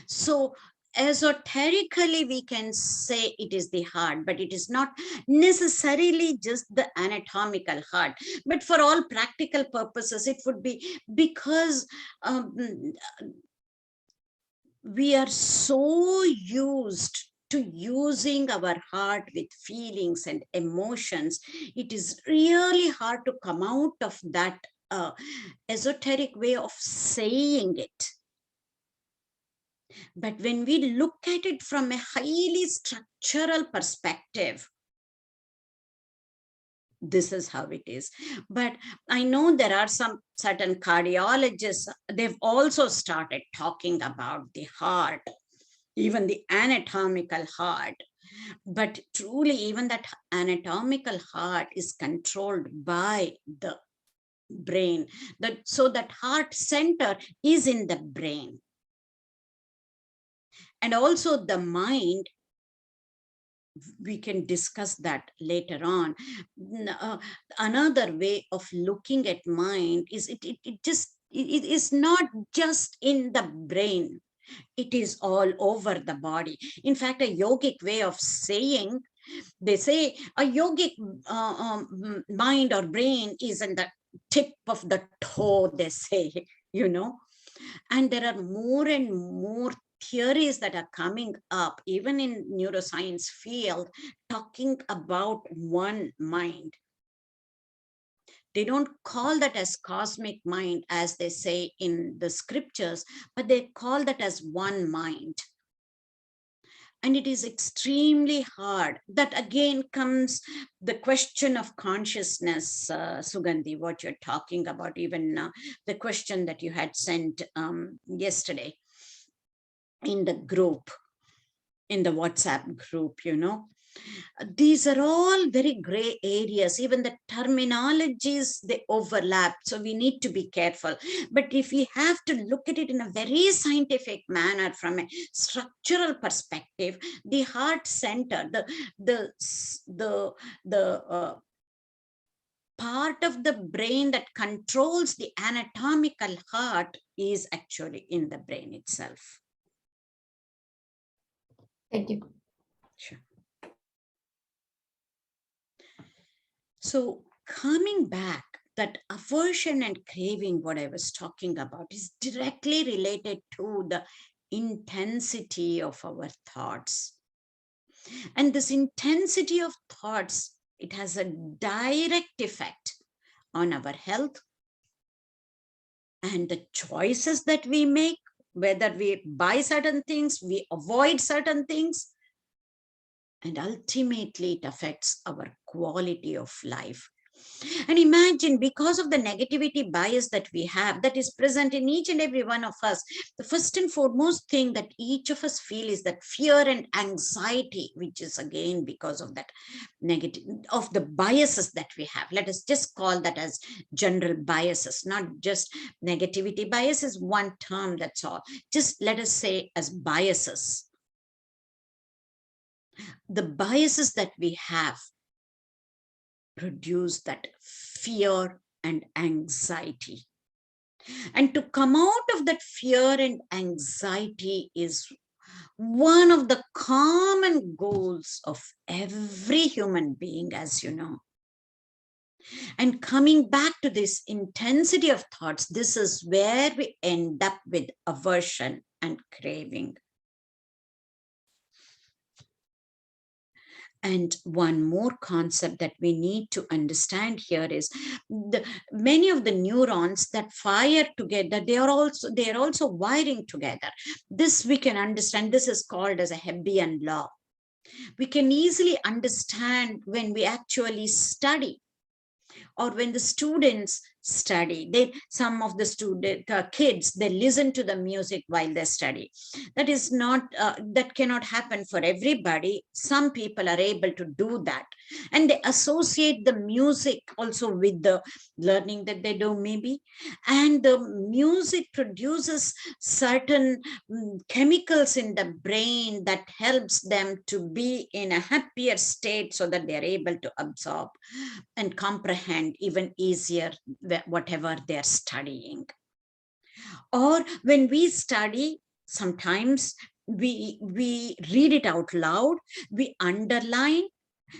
So esoterically, we can say it is the heart, but it is not necessarily just the anatomical heart. But for all practical purposes, it would be because we are so used to using our heart with feelings and emotions. It is really hard to come out of that esoteric way of saying it. But when we look at it from a highly structural perspective, this is how it is. But I know there are some certain cardiologists, they've also started talking about the heart, even the anatomical heart. But truly, even that anatomical heart is controlled by the brain. So that heart center is in the brain. And also the mind, we can discuss that later on. Another way of looking at mind is it is not just in the brain, it is all over the body. In fact, a yogic way of saying, they say a yogic mind or brain is in the tip of the toe, they say, and there are more and more theories that are coming up, even in neuroscience field, talking about one mind. They don't call that as cosmic mind, as they say in the scriptures, but they call that as one mind. And it is extremely hard. That again comes the question of consciousness, Sugandhi, what you're talking about, even the question that you had sent yesterday in the group, in the WhatsApp group, These are all very gray areas. Even the terminologies, they overlap. So we need to be careful. But if we have to look at it in a very scientific manner from a structural perspective, the heart center, the part of the brain that controls the anatomical heart is actually in the brain itself. Thank you. Sure. So coming back, that aversion and craving, what I was talking about, is directly related to the intensity of our thoughts. And this intensity of thoughts, it has a direct effect on our health and the choices that we make, whether we buy certain things, we avoid certain things, and ultimately it affects our quality of life. And imagine, because of the negativity bias that we have, that is present in each and every one of us, the first and foremost thing that each of us feel is that fear and anxiety, which is again because of that negative, of the biases that we have. Let us just call that as general biases, not just negativity. Bias is one term, that's all. Just let us say as biases. The biases that we have produce that fear and anxiety. And to come out of that fear and anxiety is one of the common goals of every human being, as you know. And coming back to this intensity of thoughts, this is where we end up with aversion and craving. And one more concept that we need to understand here is many of the neurons that fire together, they are also wiring together. This we can understand. This is called as a Hebbian law. We can easily understand when we actually study, or when the students study. Some of the kids, they listen to the music while they study. That is not that cannot happen for everybody. Some people are able to do that, and they associate the music also with the learning that they do, maybe. And the music produces certain chemicals in the brain that helps them to be in a happier state, so that they are able to absorb and comprehend even easier whatever they're studying. Or when we study, sometimes we read it out loud, we underline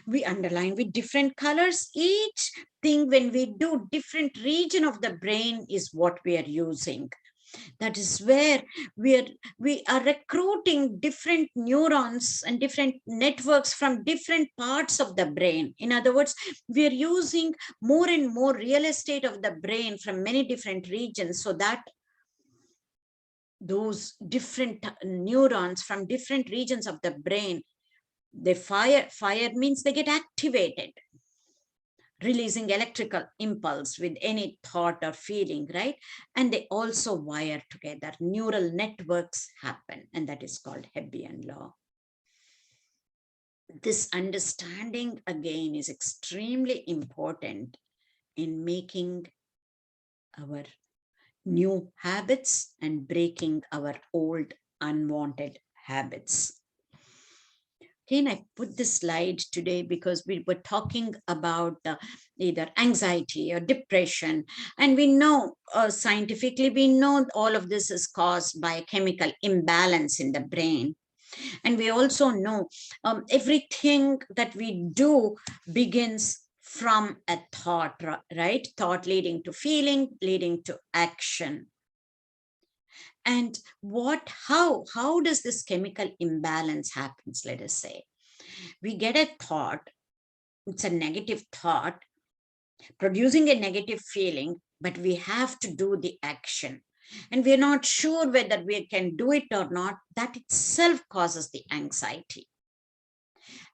with different colors. Each thing, when we do, different region of the brain is what we are using. That is where we are recruiting different neurons and different networks from different parts of the brain. In other words, we are using more and more real estate of the brain from many different regions, so that those different neurons from different regions of the brain, they fire means they get activated, releasing electrical impulse with any thought or feeling, right? And they also wire together. Neural networks happen, and that is called Hebbian law. This understanding, again, is extremely important in making our new habits and breaking our old unwanted habits. Again, I put this slide today because we were talking about either anxiety or depression. And we know, scientifically, we know all of this is caused by a chemical imbalance in the brain. And we also know everything that we do begins from a thought, right? Thought leading to feeling, leading to action. And how does this chemical imbalance happens? Let us say we get a thought, it's a negative thought, producing a negative feeling, but we have to do the action. And we're not sure whether we can do it or not. That itself causes the anxiety.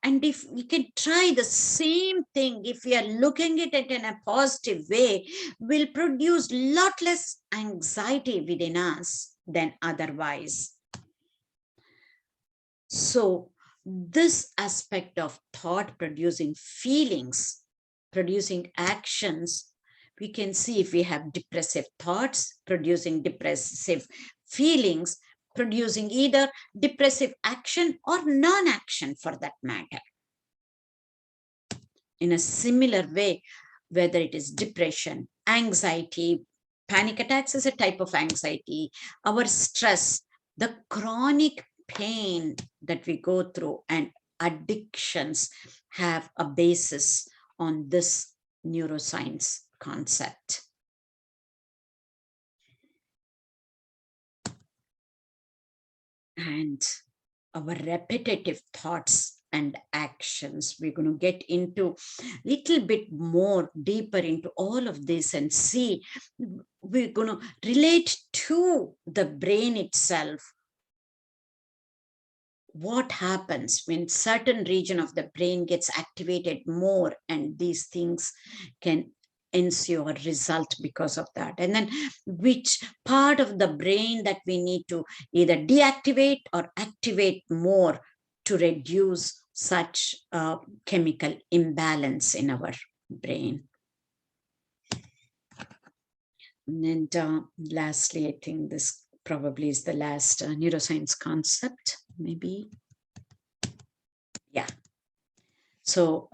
And if we can try the same thing, if we are looking at it in a positive way, will produce a lot less anxiety within us than otherwise. So this aspect of thought producing feelings, producing actions, we can see if we have depressive thoughts, producing depressive feelings, producing either depressive action or non-action for that matter. In a similar way, whether it is depression, anxiety, panic attacks is a type of anxiety, our stress, the chronic pain that we go through, and addictions have a basis on this neuroscience concept. And our repetitive thoughts and actions, we're going to get into a little bit more deeper into all of this and see, we're going to relate to the brain itself. what happens when certain region of the brain gets activated more, and these things can ensure a result because of that. And then which part of the brain that we need to either deactivate or activate more to reduce such chemical imbalance in our brain. And lastly, I think this probably is the last neuroscience concept, maybe. Yeah. So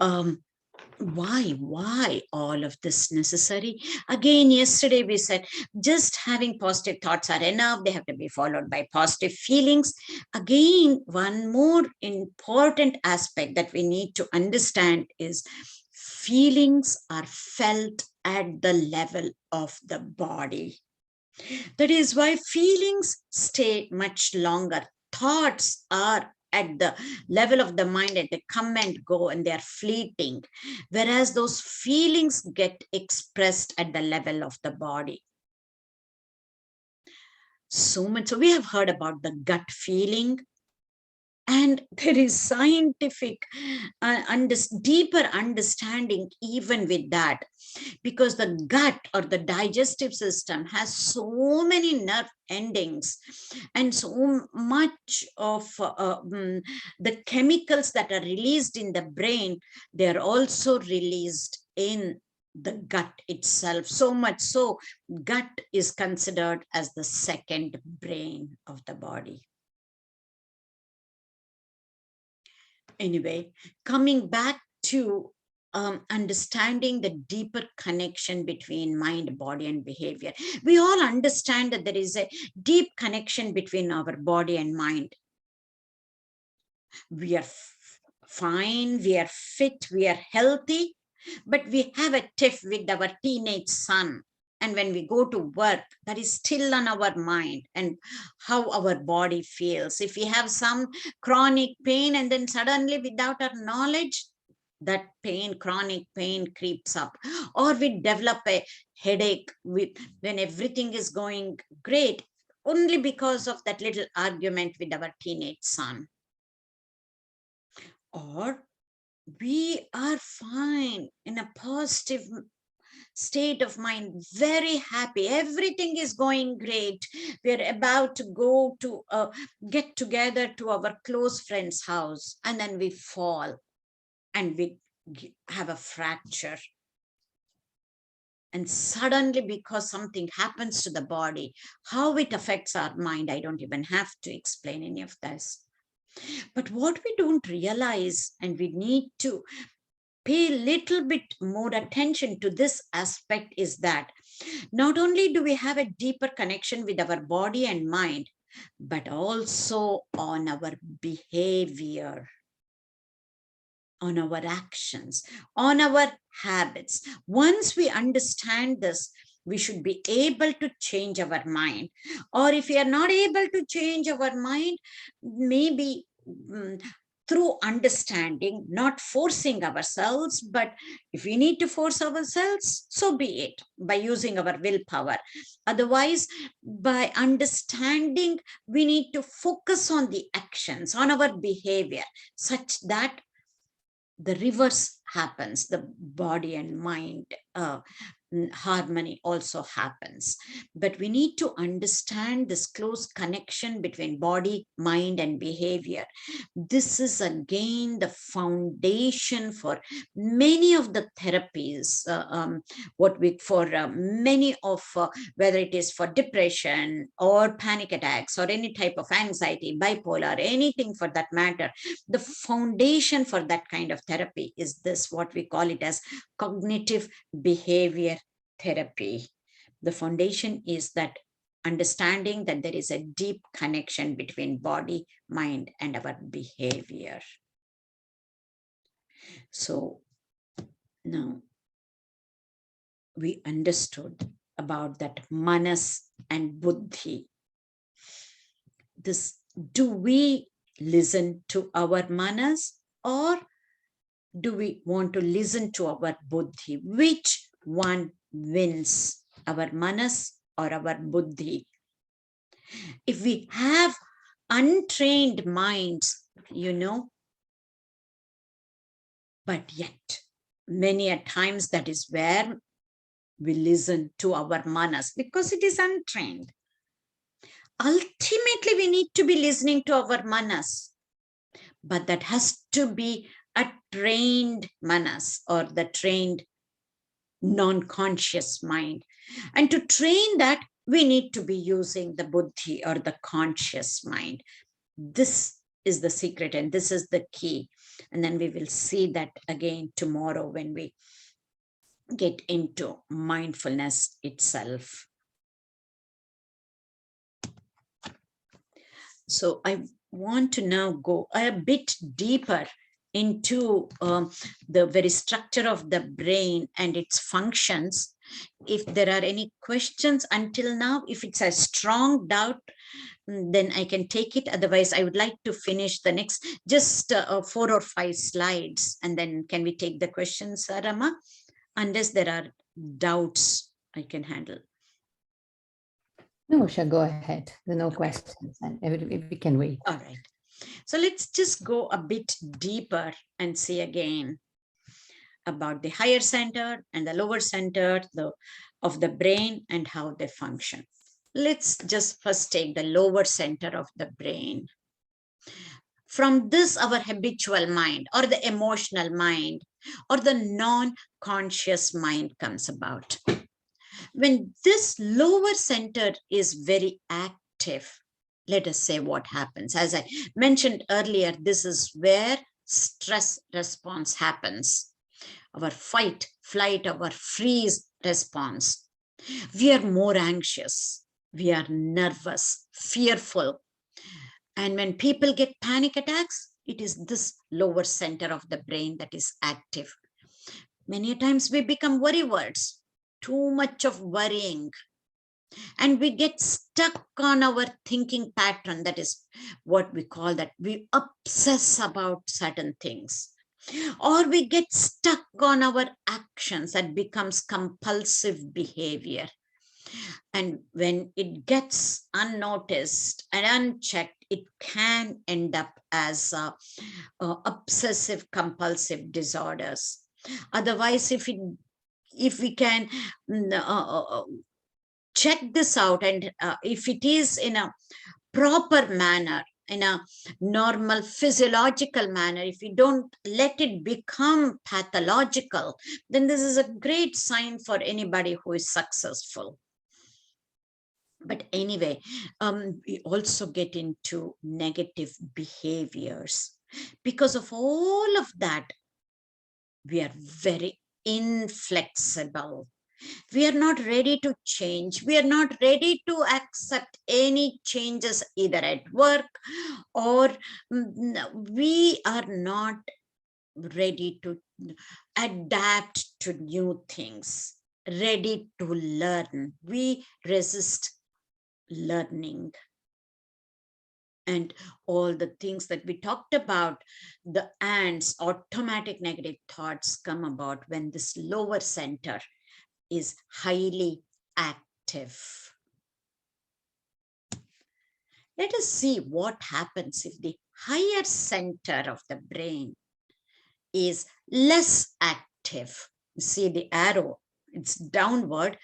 why all of this necessary? Again, yesterday we said just having positive thoughts are enough. They have to be followed by positive feelings. Again, one more important aspect that we need to understand is feelings are felt at the level of the body. That is why feelings stay much longer. Thoughts are at the level of the mind and they come and go and they are fleeting, whereas those feelings get expressed at the level of the body. So much. So we have heard about the gut feeling, and there is scientific deeper understanding even with that, because the gut or the digestive system has so many nerve endings, and so much of the chemicals that are released in the brain, they are also released in the gut itself. So much so, gut is considered as the second brain of the body. Anyway, coming back to understanding the deeper connection between mind, body, and behavior. We all understand that there is a deep connection between our body and mind. We are fine, we are fit, we are healthy, but we have a tiff with our teenage son. And when we go to work, that is still on our mind and how our body feels. If we have some chronic pain and then suddenly without our knowledge, that pain, chronic pain creeps up, or we develop a headache when everything is going great, only because of that little argument with our teenage son. Or we are fine in a positive state of mind, very happy, everything is going great, we're about to go to get together to our close friend's house, and then we fall and we have a fracture. And suddenly, because something happens to the body, how it affects our mind, I don't even have to explain any of this. But what we don't realize, and we need to pay a little bit more attention to this aspect, is that not only do we have a deeper connection with our body and mind, but also on our behavior, on our actions, on our habits. Once we understand this, we should be able to change our mind. Or if we are not able to change our mind, maybe through understanding, not forcing ourselves, but if we need to force ourselves, so be it, by using our willpower. Otherwise, by understanding, we need to focus on the actions, on our behavior, such that the reverse happens, the body and mind harmony also happens. But we need to understand this close connection between body, mind, and behavior. This is again the foundation for many of the therapies, many of whether it is for depression or panic attacks or any type of anxiety, bipolar, anything for that matter. The foundation for that kind of therapy is this, what we call it as cognitive behavior therapy. The foundation is that understanding that there is a deep connection between body, mind, and our behavior. So now we understood about that manas and buddhi. Do we listen to our manas, or do we want to listen to our buddhi? Which one wins, our manas or our buddhi? If we have untrained minds, you know. But yet, many a times that is where we listen to our manas because it is untrained. Ultimately, we need to be listening to our manas, but that has to be a trained manas or the trained non-conscious mind. And to train that, we need to be using the buddhi or the conscious mind. This is the secret and this is the key. And then we will see that again tomorrow when we get into mindfulness itself. So I want to now go a bit deeper into the very structure of the brain and its functions. If there are any questions until now, if it's a strong doubt, then I can take it. Otherwise, I would like to finish the next, just 4 or 5 slides. And then can we take the questions, Ramaa? Unless there are doubts, I can handle. No, Usha, go ahead. There are no questions and we can wait. All right. So let's just go a bit deeper and see again about the higher center and the lower center of the brain and how they function. Let's just first take the lower center of the brain. From this, our habitual mind or the emotional mind or the non-conscious mind comes about. When this lower center is very active, let us say what happens. As I mentioned earlier, this is where stress response happens. Our fight, flight, our freeze response. We are more anxious. We are nervous, fearful. And when people get panic attacks, it is this lower center of the brain that is active. Many times we become worrywards, too much of worrying. And we get stuck on our thinking pattern. That is what we call that. We obsess about certain things. Or we get stuck on our actions. That becomes compulsive behavior. And when it gets unnoticed and unchecked, it can end up as obsessive compulsive disorders. Otherwise, if we can check this out, and if it is in a proper manner, in a normal physiological manner, if we don't let it become pathological, then this is a great sign for anybody who is successful. But anyway, we also get into negative behaviors. Because of all of that, we are very inflexible. We are not ready to change. We are not ready to accept any changes either at work or we are not ready to adapt to new things, ready to learn. We resist learning. And all the things that we talked about, the ants, automatic negative thoughts come about when this lower center is highly active. Let us see what happens if the higher center of the brain is less active. See the arrow, it's downward.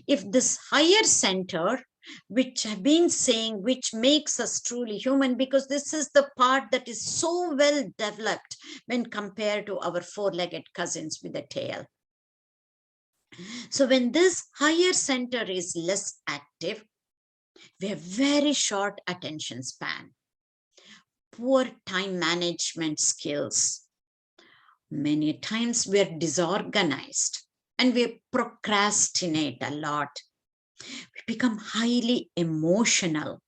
If this higher center, which I've been saying, which makes us truly human, because this is the part that is so well developed when compared to our four-legged cousins with a tail. So when this higher center is less active, we have very short attention span, poor time management skills. Many times we are disorganized and we procrastinate a lot. We become highly emotional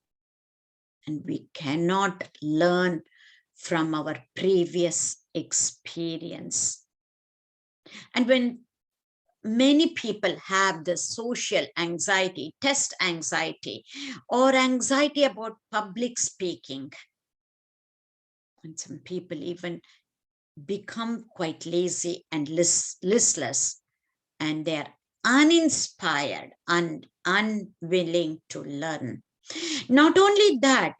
and we cannot learn from our previous experience. And when many people have the social anxiety, test anxiety, or anxiety about public speaking, and some people even become quite lazy and listless, and they're uninspired and unwilling to learn. Not only that,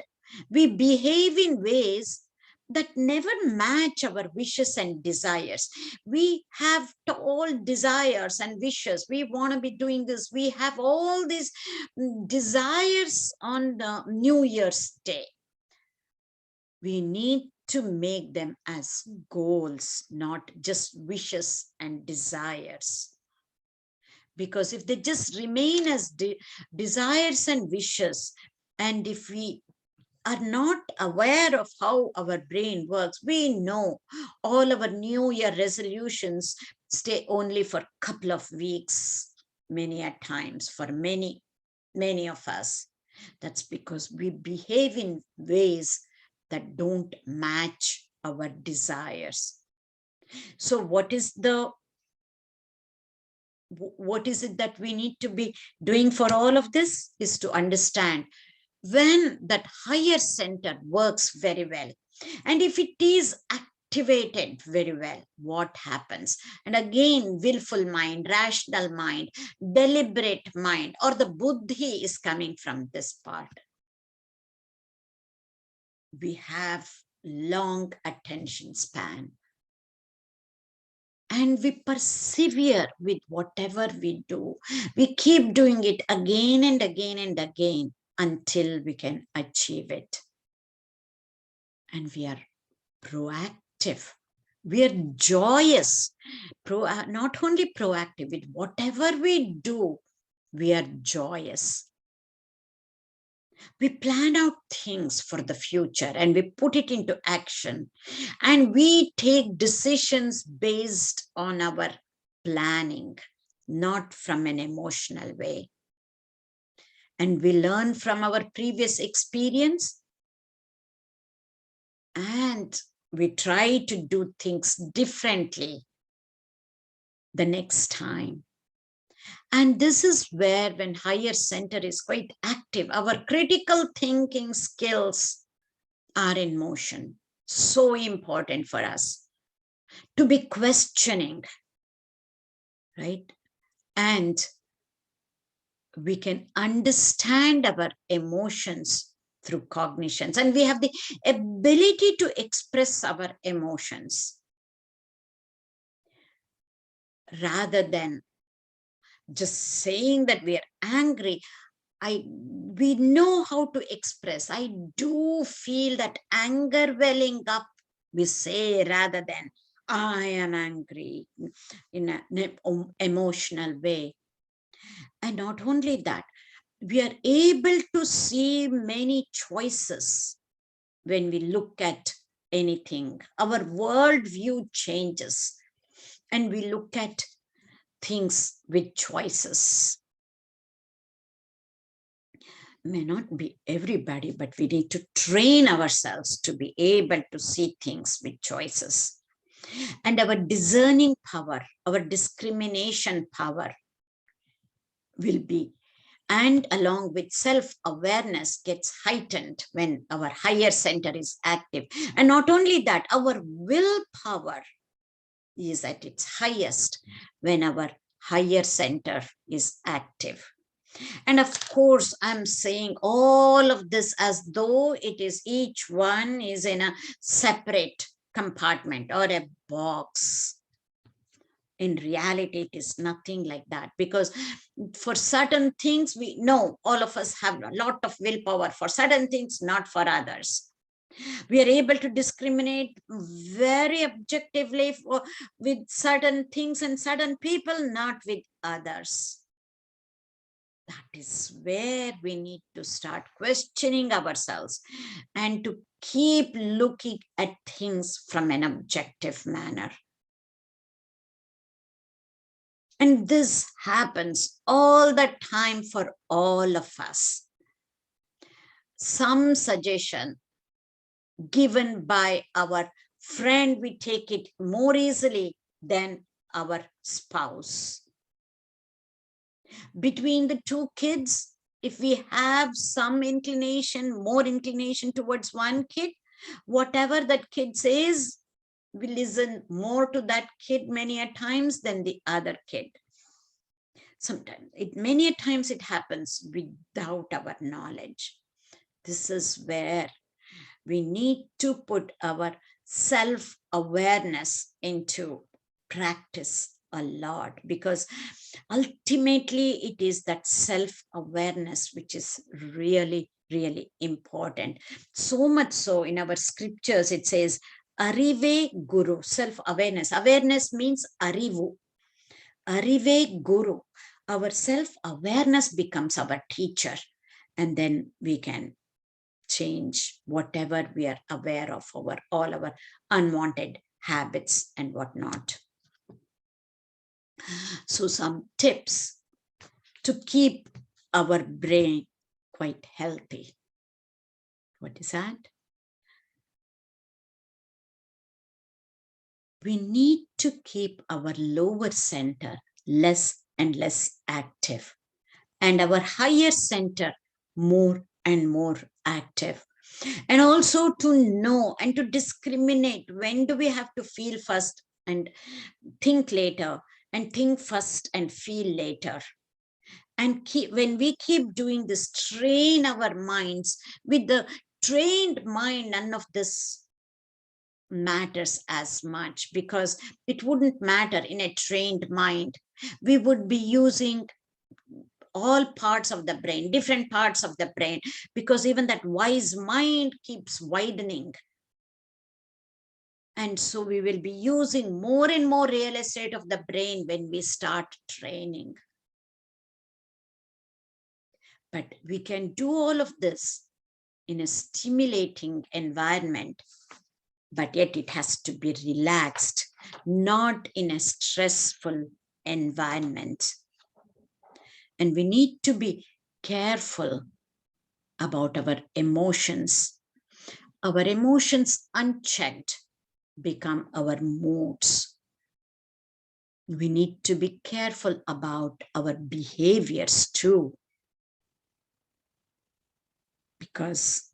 we behave in ways that never match our wishes and desires. We have all desires and wishes. We want to be doing this. We have all these desires on the New Year's Day. We need to make them as goals, not just wishes and desires. Because if they just remain as desires and wishes, and if we are not aware of how our brain works, we know all our New Year resolutions stay only for a couple of weeks, many at times, for many of us. That's because we behave in ways that don't match our desires. So what is it that we need to be doing for all of this? Is to understand when that higher center works very well, and if it is activated very well, what happens? And again, willful mind, rational mind, deliberate mind, or the buddhi is coming from this part. We have long attention span, and we persevere with whatever we do. We keep doing it again and again and again until we can achieve it. And we are proactive. We are joyous. Not only proactive, with whatever we do, we are joyous. We plan out things for the future and we put it into action. And we take decisions based on our planning, not from an emotional way. And we learn from our previous experience, and we try to do things differently the next time. And this is where, when higher center is quite active, our critical thinking skills are in motion. So important for us to be questioning, right? And we can understand our emotions through cognitions, and we have the ability to express our emotions rather than just saying that we are angry. We know how to express. I do feel that anger welling up, we say, rather than I am angry in an emotional way. And not only that, we are able to see many choices when we look at anything. Our worldview changes and we look at things with choices. May not be everybody, but we need to train ourselves to be able to see things with choices. And our discerning power, our discrimination power will be, and along with self-awareness, gets heightened when our higher center is active. And not only that, our willpower is at its highest when our higher center is active. And of course, I'm saying all of this as though it is, each one is in a separate compartment or a box. In reality, it is nothing like that, because for certain things, we know all of us have a lot of willpower for certain things, not for others. We are able to discriminate very objectively with certain things and certain people, not with others. That is where we need to start questioning ourselves and to keep looking at things from an objective manner. And this happens all the time for all of us. Some suggestion given by our friend, we take it more easily than our spouse. Between the two kids, if we have some inclination, more inclination towards one kid, whatever that kid says, we listen more to that kid many a times than the other kid. Sometimes, many a times it happens without our knowledge. This is where we need to put our self-awareness into practice a lot, because ultimately it is that self-awareness which is really, really important. So much so in our scriptures, it says, Arive Guru, self-awareness. Awareness means Arivu. Arive Guru. Our self-awareness becomes our teacher, and then we can change whatever we are aware of, all our unwanted habits and whatnot. So some tips to keep our brain quite healthy. What is that? We need to keep our lower center less and less active, and our higher center more and more active. And also to know and to discriminate, when do we have to feel first and think later, and think first and feel later. And when we keep doing this, train our minds. With the trained mind, none of this matters as much, because it wouldn't matter in a trained mind. We would be using all parts of the brain, different parts of the brain, because even that wise mind keeps widening. And so we will be using more and more real estate of the brain when we start training. But we can do all of this in a stimulating environment, but yet it has to be relaxed, not in a stressful environment. And we need to be careful about our emotions. Our emotions unchecked become our moods. We need to be careful about our behaviors too, because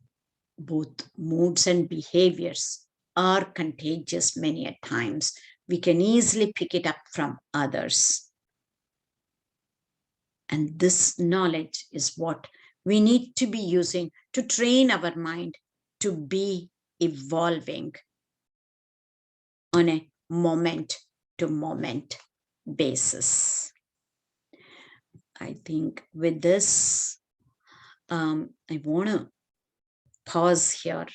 both moods and behaviors are contagious many a times. We can easily pick it up from others. And this knowledge is what we need to be using to train our mind to be evolving on a moment-to-moment basis. I think with this, I want to pause here.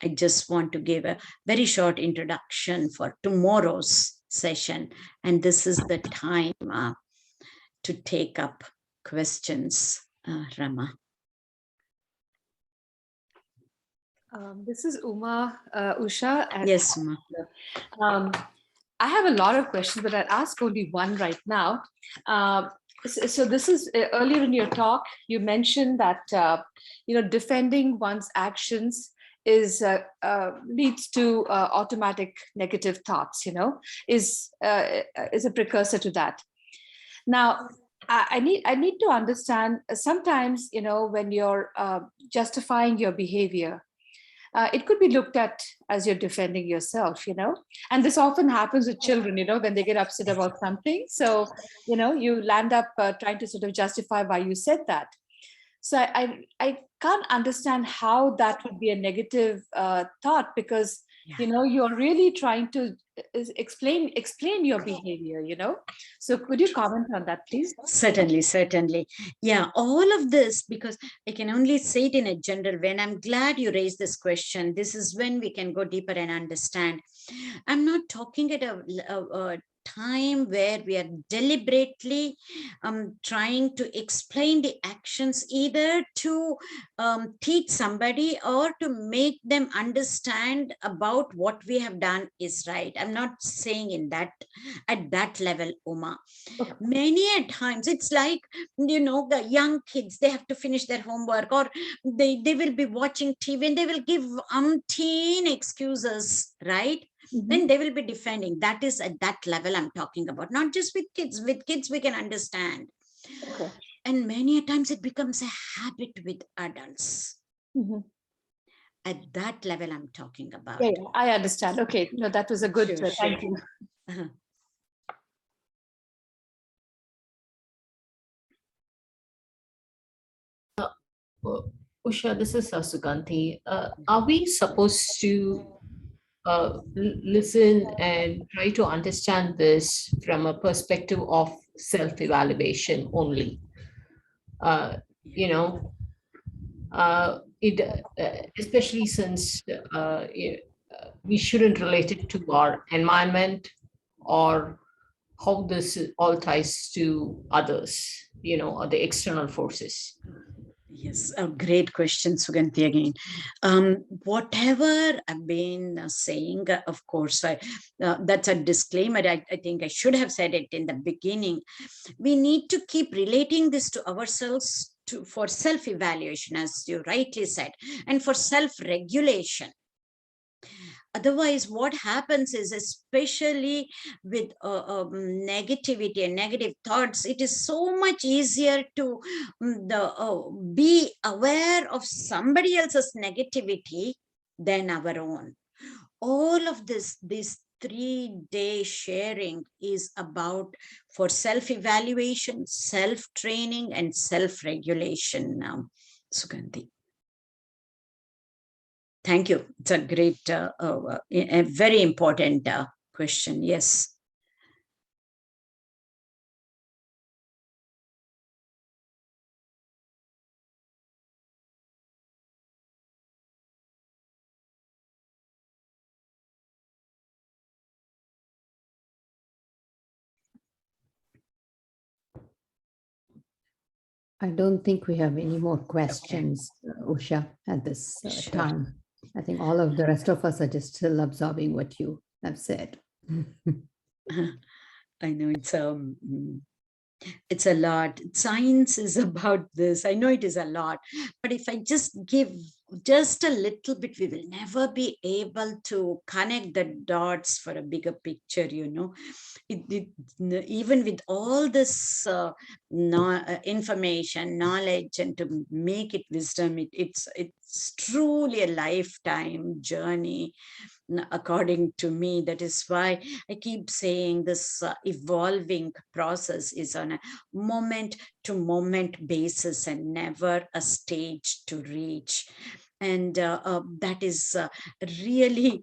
I just want to give a very short introduction for tomorrow's session. And this is the time to take up questions, Ramaa. This is Uma, Usha. Yes, Uma. I have a lot of questions, but I'll ask only one right now. So this is earlier in your talk, you mentioned that defending one's actions is leads to automatic negative thoughts. Is a precursor to that. Now, I need to understand. Sometimes, when you're justifying your behavior, it could be looked at as you're defending yourself, and this often happens with children, when they get upset about something. So, you land up trying to sort of justify why you said that. So I can't understand how that would be a negative thought, because you're really trying to explain your behavior. So could you comment on that, please? Certainly. Yeah, all of this, because I can only say it in a general way, and I'm glad you raised this question. This is when we can go deeper and understand. I'm not talking at a time where we are deliberately trying to explain the actions, either to teach somebody or to make them understand about what we have done is right. I'm not saying at that level, Uma. Okay. Many a times it's like, the young kids, they have to finish their homework, or they will be watching TV, and they will give umpteen excuses, right? Then they will be defending. That is at that level I'm talking about, not just with kids. With kids, we can understand. Okay. And many a times it becomes a habit with adults. At that level I'm talking about. Yeah, I understand. Okay, no, that was a good, thank you. Usha, this is Sasukanti. Are we supposed to listen and try to understand this from a perspective of self-evaluation only? You know, especially since we shouldn't relate it to our environment or how this all ties to others, or the external forces. Yes, a great question, Suganti, again. Whatever I've been saying, of course, that's a disclaimer. I think I should have said it in the beginning. We need to keep relating this to ourselves for self-evaluation, as you rightly said, and for self-regulation. Otherwise, what happens is, especially with negativity and negative thoughts, it is so much easier to be aware of somebody else's negativity than our own. All of this 3-day sharing is about for self-evaluation, self-training, and self-regulation now, Sugandhi. Thank you. It's a great, a very important question. Yes. I don't think we have any more questions, Usha, at this Sure. time. I think all of the rest of us are just still absorbing what you have said. I know it's a lot. Science is about this. I know it is a lot, but if I just give just a little bit, we will never be able to connect the dots for a bigger picture, even with all this information, knowledge, and to make it wisdom, it's truly a lifetime journey, according to me. That is why I keep saying this evolving process is on a moment to moment basis and never a stage to reach. And that is really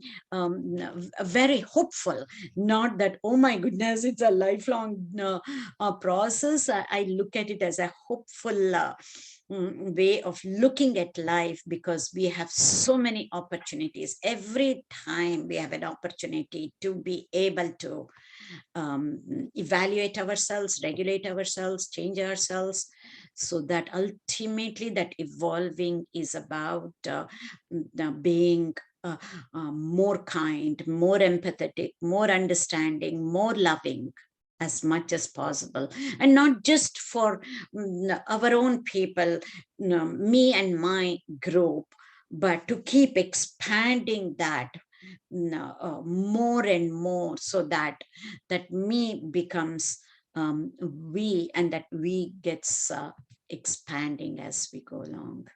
very hopeful. Not that, oh my goodness, it's a lifelong process. I look at it as a hopeful way of looking at life, because we have so many opportunities. Every time we have an opportunity to be able to evaluate ourselves, regulate ourselves, change ourselves, so that ultimately that evolving is about being more kind, more empathetic, more understanding, more loving as much as possible, and not just for our own people, me and my group, but to keep expanding that more and more, so that me becomes we, and that we gets expanding as we go along.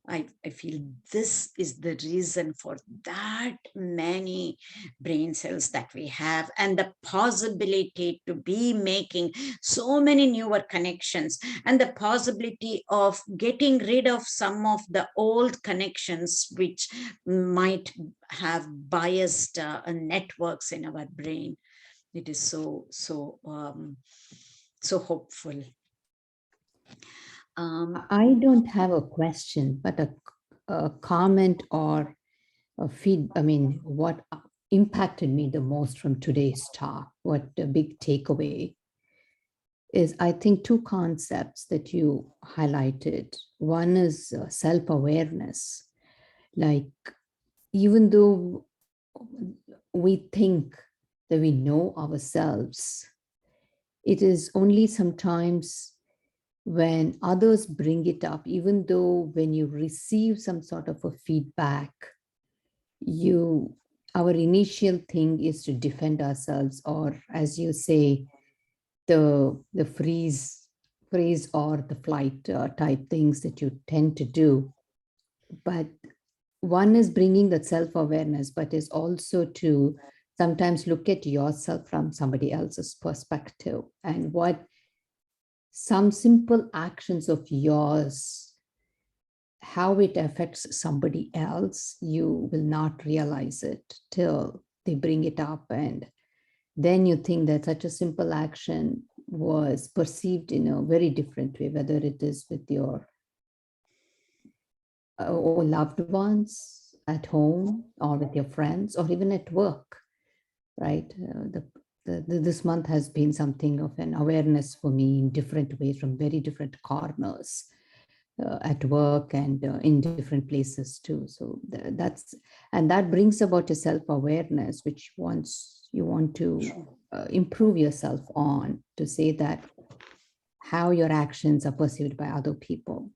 I feel this is the reason for that many brain cells that we have, and the possibility to be making so many newer connections, and the possibility of getting rid of some of the old connections which might have biased networks in our brain. It is so hopeful. I don't have a question, but a comment or a what impacted me the most from today's talk, what the big takeaway is, I think two concepts that you highlighted. One is self-awareness. Like, even though we think that we know ourselves, it is only sometimes when others bring it up, even though when you receive some sort of a feedback, our initial thing is to defend ourselves, or as you say, the freeze or the flight type things that you tend to do. But one is bringing that self-awareness, but is also to sometimes look at yourself from somebody else's perspective, and what some simple actions of yours how it affects somebody else, you will not realize it till they bring it up. And then you think that such a simple action was perceived in a very different way, whether it is with your or loved ones at home or with your friends or even at work, right? This month has been something of an awareness for me in different ways from very different corners at work and in different places too. So that brings about a self-awareness, which once you want to improve yourself on, to say that how your actions are perceived by other people.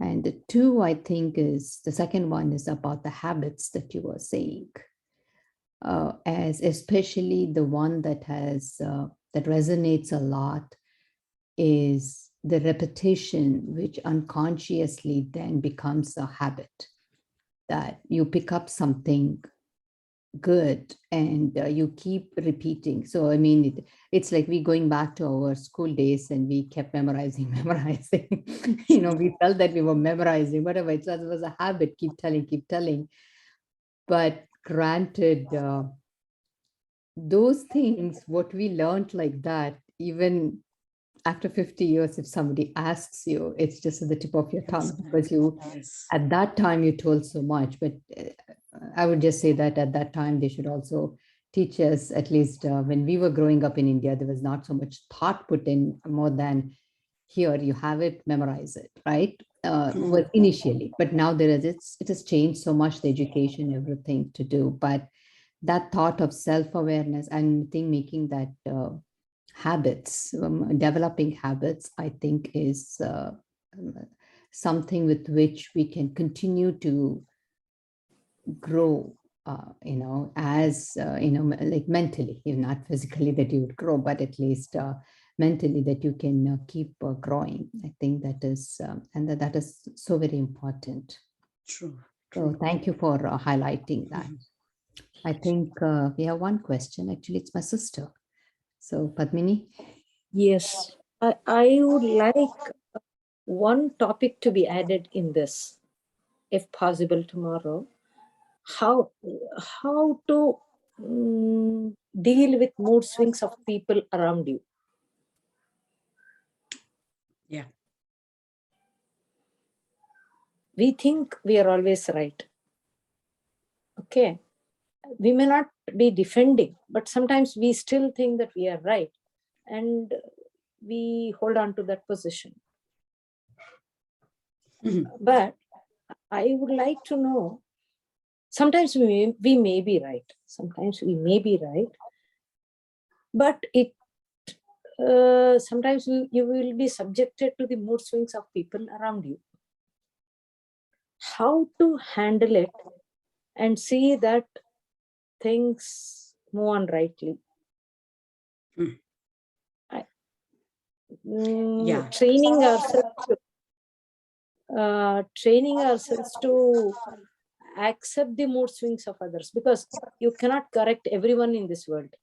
And the two, I think, is the second one is about the habits that you were saying, as especially the one that has that resonates a lot is the repetition, which unconsciously then becomes a habit, that you pick up something good and you keep repeating. So I mean, it's like we going back to our school days and we kept memorizing. We felt that we were memorizing, whatever. It was a habit, keep telling. But granted, those things, what we learned like that, even after 50 years, if somebody asks you, it's just at the tip of your tongue, because at that time you told so much. But I would just say that at that time, they should also teach us, at least when we were growing up in India, there was not so much thought put in, more than here, you have it, memorize it, right? Was initially, but now it has changed so much, the education, everything to do. But that thought of self-awareness, and I think making that habits, developing habits, I think is something with which we can continue to grow, as, like mentally, if not physically that you would grow, but at least mentally that you can keep growing. I think that is, and that is so very important. True. So thank you for highlighting that. I think we have one question. Actually, it's my sister. So Padmini? Yes, I would like one topic to be added in this, if possible, tomorrow. How to deal with mood swings of people around you. Yeah. We think we are always right. Okay. We may not be defending, but sometimes we still think that we are right. And we hold on to that position. But I would like to know, sometimes we may be right. Sometimes we may be right. But sometimes you will be subjected to the mood swings of people around you. How to handle it and see that things move on rightly. Training ourselves to accept the mood swings of others, because you cannot correct everyone in this world.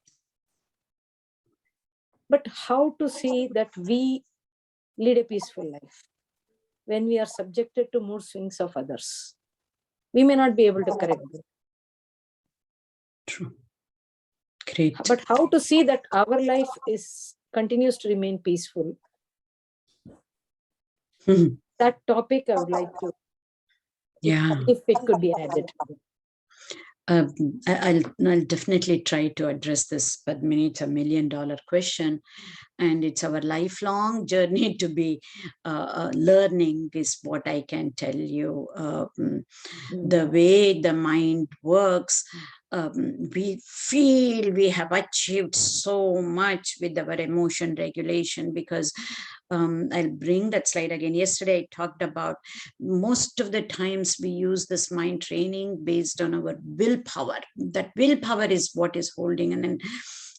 But how to see that we lead a peaceful life when we are subjected to mood swings of others? We may not be able to correct them. True. Great. But how to see that our life continues to remain peaceful? That topic I would like to, if it could be added. I'll definitely try to address this, Padmini. It's $1 million question, and it's our lifelong journey to be learning, is what I can tell you. The way the mind works, we feel we have achieved so much with our emotion regulation, because I'll bring that slide again. Yesterday, I talked about most of the times we use this mind training based on our willpower. That willpower is what is holding, and then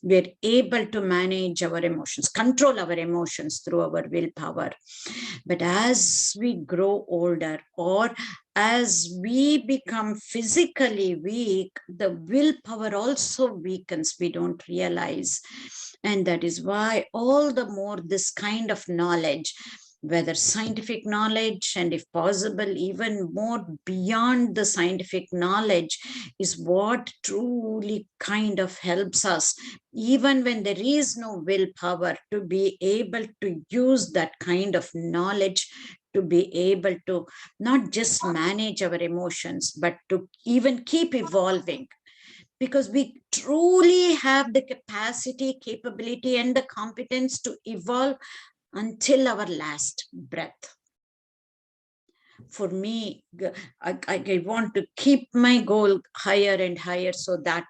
we're able to manage our emotions, control our emotions through our willpower. But as we grow older, or as we become physically weak, the willpower also weakens. We don't realize. And that is why all the more this kind of knowledge, whether scientific knowledge, and if possible, even more beyond the scientific knowledge, is what truly kind of helps us, even when there is no willpower, to be able to use that kind of knowledge to be able to not just manage our emotions, but to even keep evolving. Because we truly have the capacity, capability, and the competence to evolve until our last breath. For me, I want to keep my goal higher and higher, so that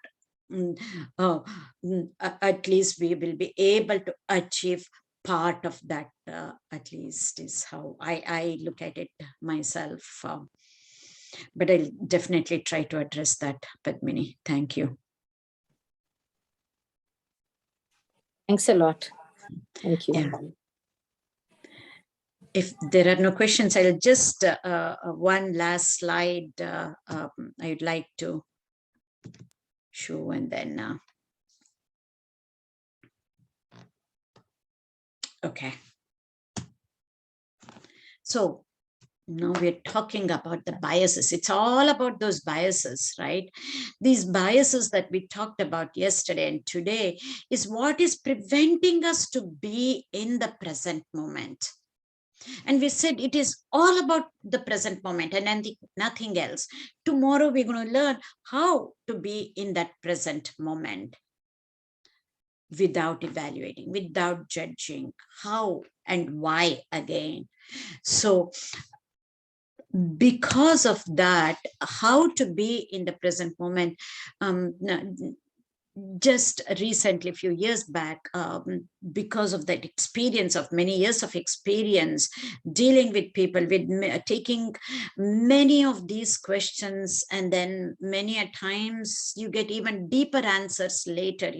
at least we will be able to achieve part of that, at least is how I look at it myself. But I'll definitely try to address that, Padmini. Thank you. Thanks a lot. Thank you. Yeah. If there are no questions, I'll just one last slide I'd like to show, and then okay. So now we're talking about the biases. It's all about those biases, right? These biases that we talked about yesterday and today is what is preventing us to be in the present moment. And we said it is all about the present moment and nothing else. Tomorrow we're going to learn how to be in that present moment without evaluating, without judging, how and why again. So because of that, how to be in the present moment, just recently, a few years back, because of that experience of many years of experience dealing with people, with taking many of these questions, and then many a times you get even deeper answers later,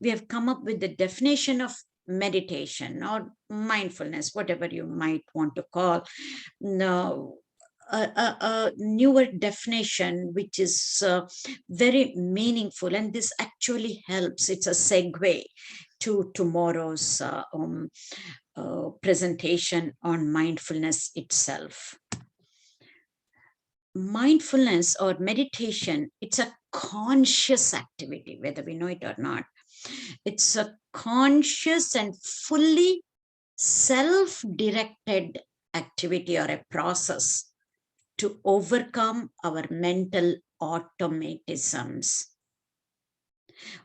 we have come up with the definition of meditation or mindfulness, whatever you might want to call. Now, a newer definition, which is very meaningful, and this actually helps. It's a segue to tomorrow's presentation on mindfulness itself. Mindfulness or meditation, it's a conscious activity, whether we know it or not. It's a conscious and fully self-directed activity or a process to overcome our mental automatisms.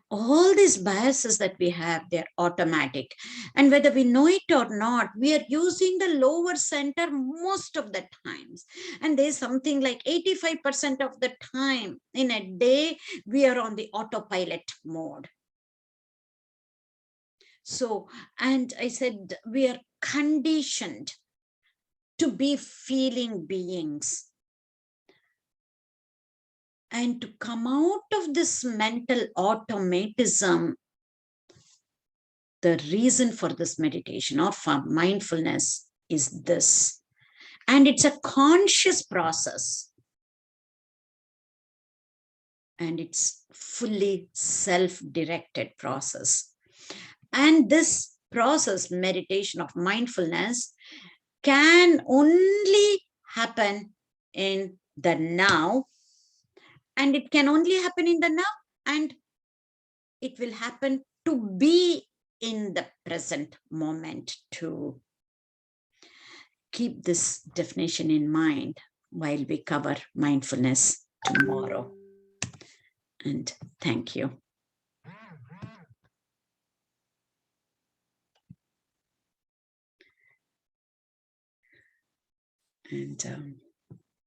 All these biases that we have, they're automatic. And whether we know it or not, we are using the lower center most of the times. And there's something like 85% of the time in a day, we are on the autopilot mode. So, and I said, we are conditioned to be feeling beings. And to come out of this mental automatism, the reason for this meditation or for mindfulness is this. And it's a conscious process. And it's fully self-directed process. And this process, meditation of mindfulness, can only happen in the now. And it can only happen in the now, and it will happen to be in the present moment too. Keep this definition in mind while we cover mindfulness tomorrow. And thank you. And